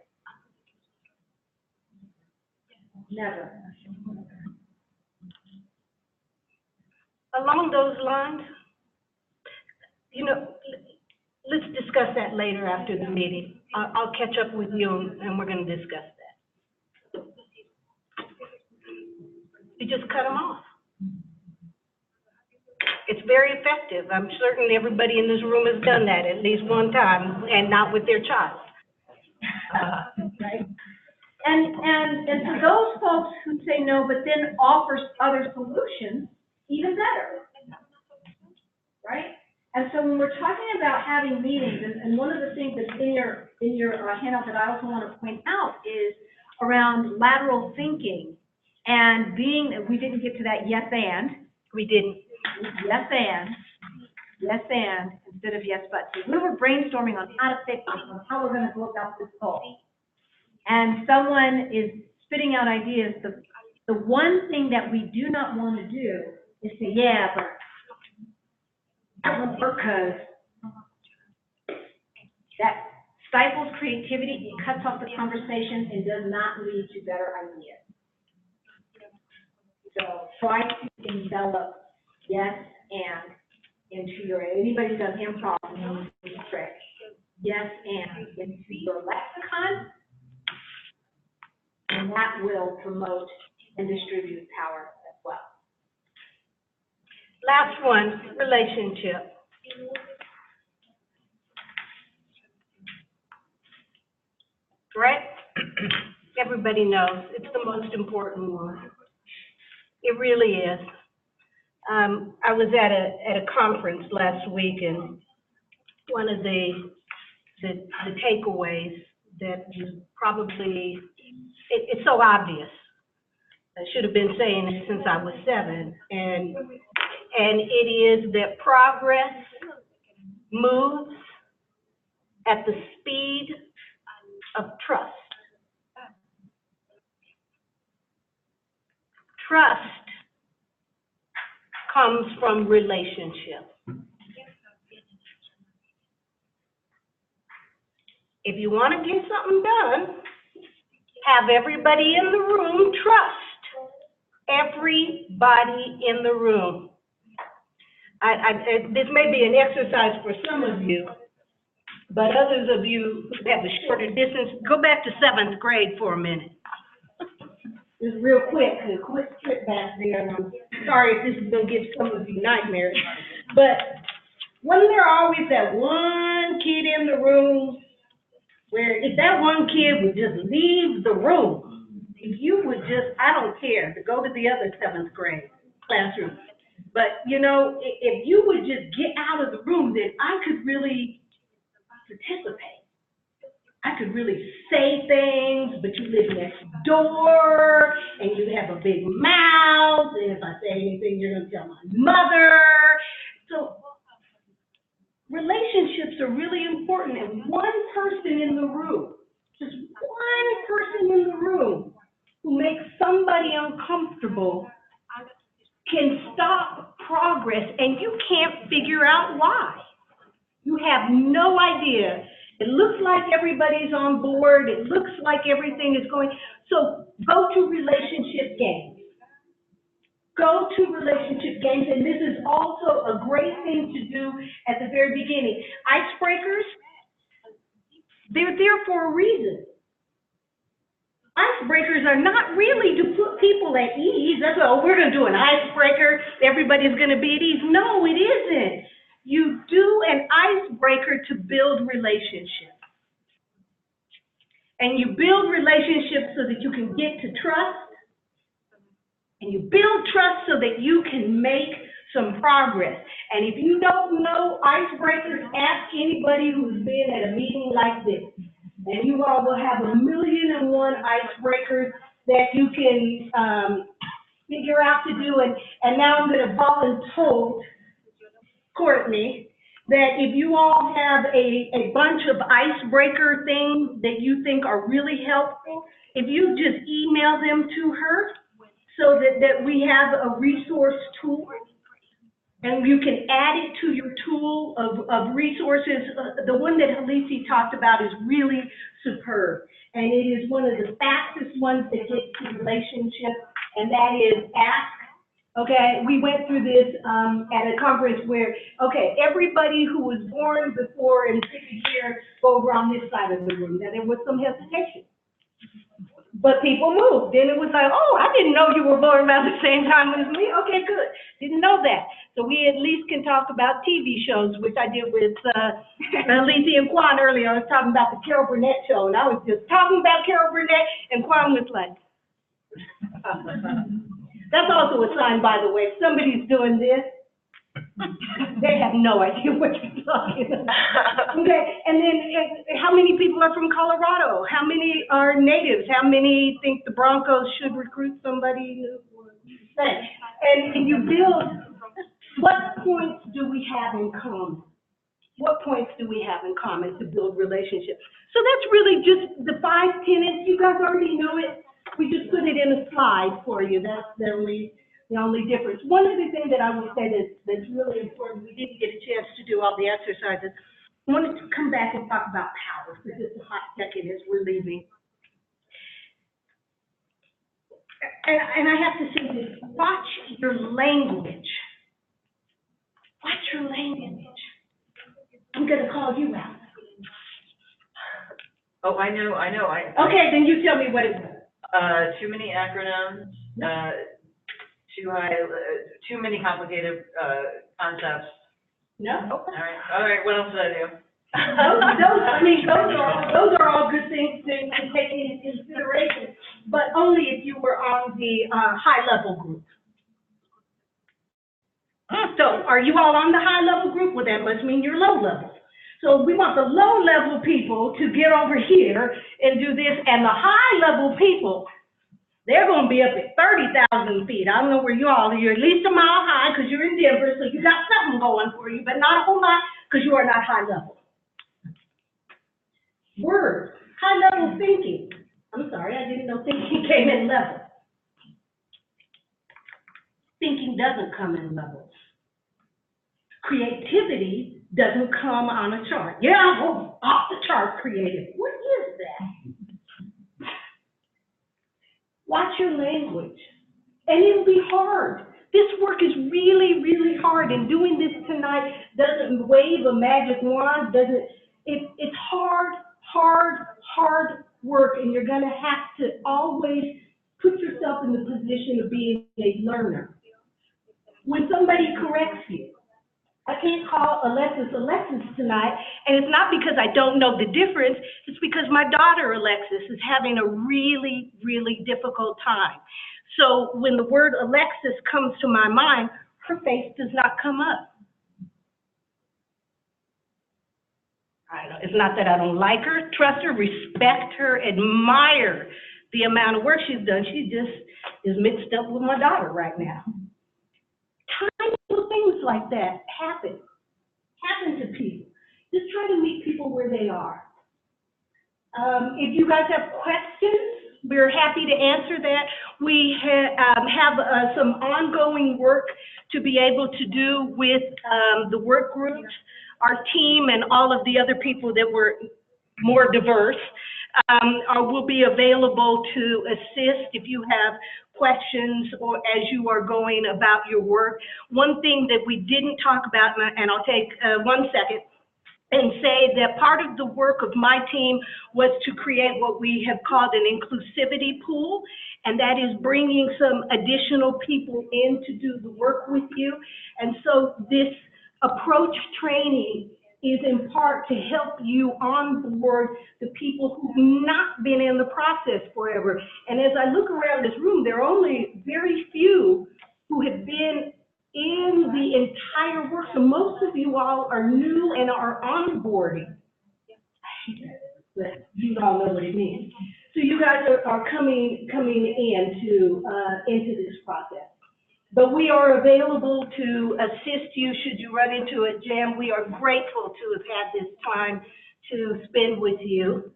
Speaker 6: Never.
Speaker 3: Along those lines, let's discuss that later after the meeting. I'll catch up with you and we're gonna discuss that. You just cut them off. It's very effective. I'm certain everybody in this room has done that at least one time, and not with their child.
Speaker 6: Right? And for those folks who say no, but then offers other solutions, even better. Right? And so when we're talking about having meetings, and one of the things that's in your handout that I also want to point out is around lateral thinking and we didn't get to that yes and.
Speaker 3: We didn't.
Speaker 6: yes and, instead of yes but. So we were brainstorming on how to fix this, on how we're gonna go about this goal. And someone is spitting out ideas. The one thing that we do not want to do is say, yeah, but that won't work because that stifles creativity, it cuts off the conversation, and does not lead to better ideas. So try to envelop yes and into your, anybody's done improv, trick, yes and into your lexicon, and that will promote and distribute power as well.
Speaker 3: Last one, relationship. Right? Everybody knows it's the most important one. It really is. I was at a conference last week, and one of the takeaways that was probably, it's so obvious. I should have been saying it since I was 7, and it is that progress moves at the speed of trust. Trust comes from relationship. If you want to get something done, have everybody in the room trust everybody in the room. This may be an exercise for some of you, but others of you who have a shorter distance, go back to 7th grade for a minute. Just real quick, a quick trip back there, and I'm sorry if this is going to give some of you nightmares, but wasn't there always that one kid in the room where if that one kid would just leave the room, if you would just, I don't care, to go to the other 7th grade classroom, but you know, if you would just get out of the room, then I could really participate. I could really say things, but you live next door, and you have a big mouth, and if I say anything, you're gonna tell my mother. So relationships are really important, and one person in the room, just one person in the room who makes somebody uncomfortable can stop progress, and you can't figure out why. You have no idea. It looks like everybody's on board. It looks like everything is going. So go to relationship games. Go to relationship games, and this is also a great thing to do at the very beginning. Icebreakers, they're there for a reason. Icebreakers are not really to put people at ease. That's, oh, we're going to do an icebreaker, everybody's going to be at ease. No, it isn't. You do an icebreaker to build relationships. And you build relationships so that you can get to trust. And you build trust so that you can make some progress. And if you don't know icebreakers, ask anybody who's been at a meeting like this. And you all will have 1,000,001 icebreakers that you can figure out to do. And now I'm going to volunteer Courtney, that if you all have a bunch of icebreaker things that you think are really helpful, if you just email them to her so that we have a resource tool, and you can add it to your tool of resources. The one that Halisi talked about is really superb, and it is one of the fastest ones that gets to relationships, and that is ask. Okay, we went through this at a conference where, okay, everybody who was born before and 6 years go over on this side of the room. Now, there was some hesitation, but people moved. Then it was like, oh, I didn't know you were born about the same time as me. Okay, good. Didn't know that. So we at least can talk about TV shows, which I did with Lizzie and Quan earlier. I was talking about the Carol Burnett show, and I was just talking about Carol Burnett, and Quan was like, that's also a sign, by the way, if somebody's doing this, they have no idea what you're talking about. Okay, and then how many people are from Colorado? How many are natives? How many think the Broncos should recruit somebody new? And you build What points do we have in common? What points do we have in common to build relationships? So that's really just the 5 tenets. You guys already know it. We just put it in a slide for you. That's the only difference. One of the things that I would say that's really important, we didn't get a chance to do all the exercises. I wanted to come back and talk about power for just a hot second as we're leaving. And I have to say this, watch your language. Watch your language. I'm gonna call you out.
Speaker 1: Oh, I know.
Speaker 3: Okay, then you tell me what it was.
Speaker 1: Too many acronyms, too many complicated, concepts.
Speaker 3: No?
Speaker 1: All right, what else did I do?
Speaker 3: Those are all good things to take into consideration, but only if you were on the, high-level group. So, are you all on the high-level group? Well, that must mean you're low-level. So we want the low-level people to get over here and do this, and the high-level people, they're gonna be up at 30,000 feet. I don't know where you all are. You're at least a mile high, because you're in Denver, so you got something going for you, but not a whole lot, because you are not high-level. Words, high-level thinking. I'm sorry, I didn't know thinking came in levels. Thinking doesn't come in levels. Creativity doesn't come on a chart. Yeah, I'm off the chart creative. What is that? Watch your language. And it'll be hard. This work is really, really hard, and doing this tonight doesn't wave a magic wand, it's hard work, and you're gonna have to always put yourself in the position of being a learner. When somebody corrects you, I can't call Alexis tonight, and it's not because I don't know the difference, it's because my daughter Alexis is having a really, really difficult time. So when the word Alexis comes to my mind, her face does not come up. It's not that I don't like her, trust her, respect her, admire the amount of work she's done. She just is mixed up with my daughter right now. Tiny little things like that happen to people. Just try to meet people where they are. If you guys have questions, we're happy to answer that. We have some ongoing work to be able to do with the work groups, our team, and all of the other people that were more diverse. Will be available to assist if you have questions or as you are going about your work. One thing that we didn't talk about, and I'll take 1 second, and say that part of the work of my team was to create what we have called an inclusivity pool, and that is bringing some additional people in to do the work with you. And so this approach training is in part to help you onboard the people who've not been in the process forever. And as I look around this room, there are only very few who have been in the entire work. So most of you all are new and are onboarding. But you all know what it means. So you guys are coming into this process. But we are available to assist you should you run into a jam. We are grateful to have had this time to spend with you.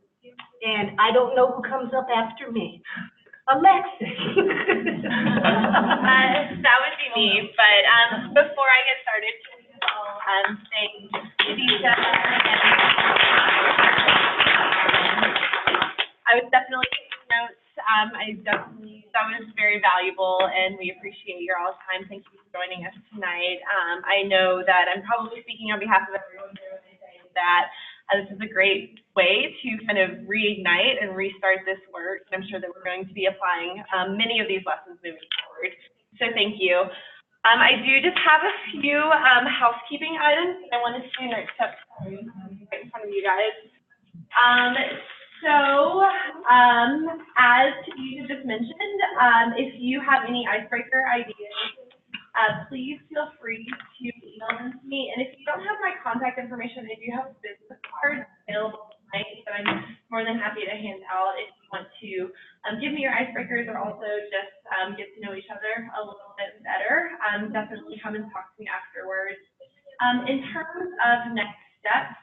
Speaker 3: And I don't know who comes up after me. Alexis.
Speaker 4: That would be me, but before I get started, I'll thank Lisa. I was definitely taking notes. That was very valuable, and we appreciate your all's time. Thank you for joining us tonight. I know that I'm probably speaking on behalf of everyone here when I say that this is a great way to kind of reignite and restart this work. And I'm sure that we're going to be applying many of these lessons moving forward. So thank you. I do just have a few housekeeping items that I wanted to note up right in front of you guys. As you just mentioned, if you have any icebreaker ideas, please feel free to email them to me. And if you don't have my contact information, I do have business cards available tonight that I'm more than happy to hand out if you want to give me your icebreakers or also just get to know each other a little bit better. Definitely come and talk to me after In terms of next steps,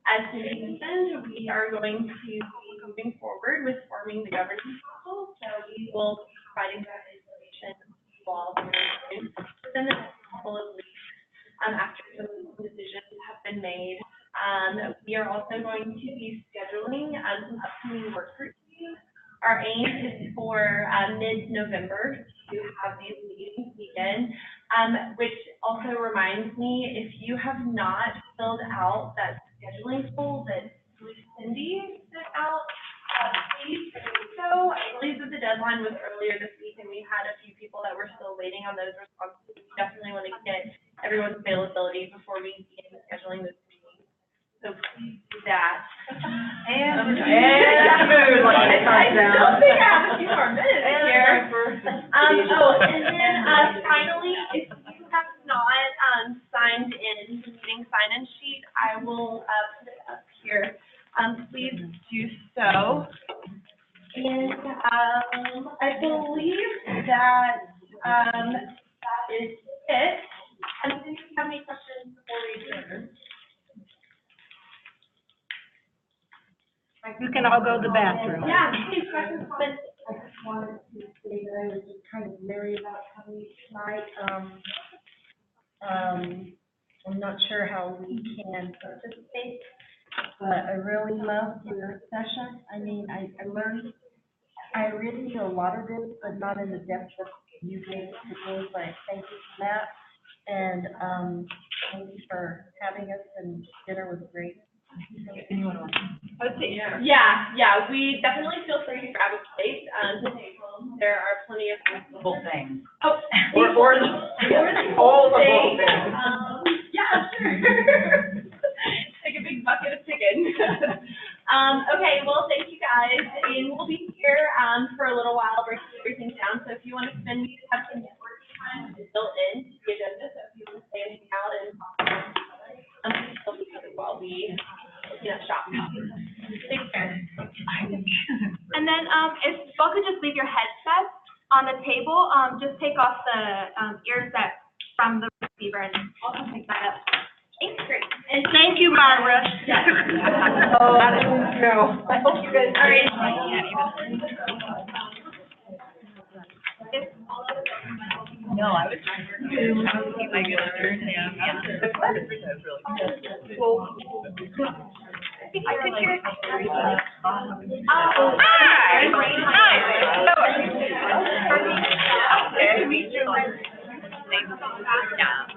Speaker 4: as Cindy mentioned, we are going to be moving forward with forming the governance council. So we will be providing that information to you all within the next couple of weeks, after some decisions have been made. We are also going to be scheduling some upcoming work group meetings. Our aim is for mid-November to have these meetings begin, which also reminds me, if you have not filled out that scheduling tool that Cindy sent out, please do so. I believe that the deadline was earlier this week, and we had a few people that were still waiting on those responses. We definitely want to get everyone's availability before we begin scheduling this meeting. So please do that.
Speaker 1: And
Speaker 4: I still think I have a few more minutes here. And then finally, if you have not signed in the meeting sign-in sheet, I will put it up here. Please do so. And I believe that that is it. And do you have any questions before we adjourn?
Speaker 3: You can all go to the bathroom.
Speaker 4: Yeah, please, questions, comments?
Speaker 6: I just wanted to say that I was just kind of leery about coming tonight. I'm not sure how we can participate, but I really loved your session. I mean, I learned, I really knew a lot of this, but not in the depth that you gave today, but thank you for that. And, thank you for having us, and dinner was great.
Speaker 4: Let's see. Yeah, we definitely feel free to grab a plate, to take home. There are plenty of
Speaker 1: the whole thing.
Speaker 4: Oh.
Speaker 1: Or the
Speaker 4: whole
Speaker 1: thing.
Speaker 4: Yeah, sure. Take a big bucket of chicken. Okay, well, thank you guys, and we'll be here, for a little while, breaking everything down. So if you want to spend, we have some networking time built into the agenda, so if you want to stay and hang out and still be here while we shop. Take care.
Speaker 2: And then, if y'all could just leave your headsets on the table, just take off the, ear set from the receiver, and I'll come pick that up.
Speaker 4: Thanks, great.
Speaker 3: And thank you, Myra.
Speaker 4: Yes.
Speaker 1: Oh, that is true.
Speaker 4: I hope you guys. All right.
Speaker 9: No, I was trying to keep my good under, yeah. I could hear it. Hi. Nice to meet you. Yeah.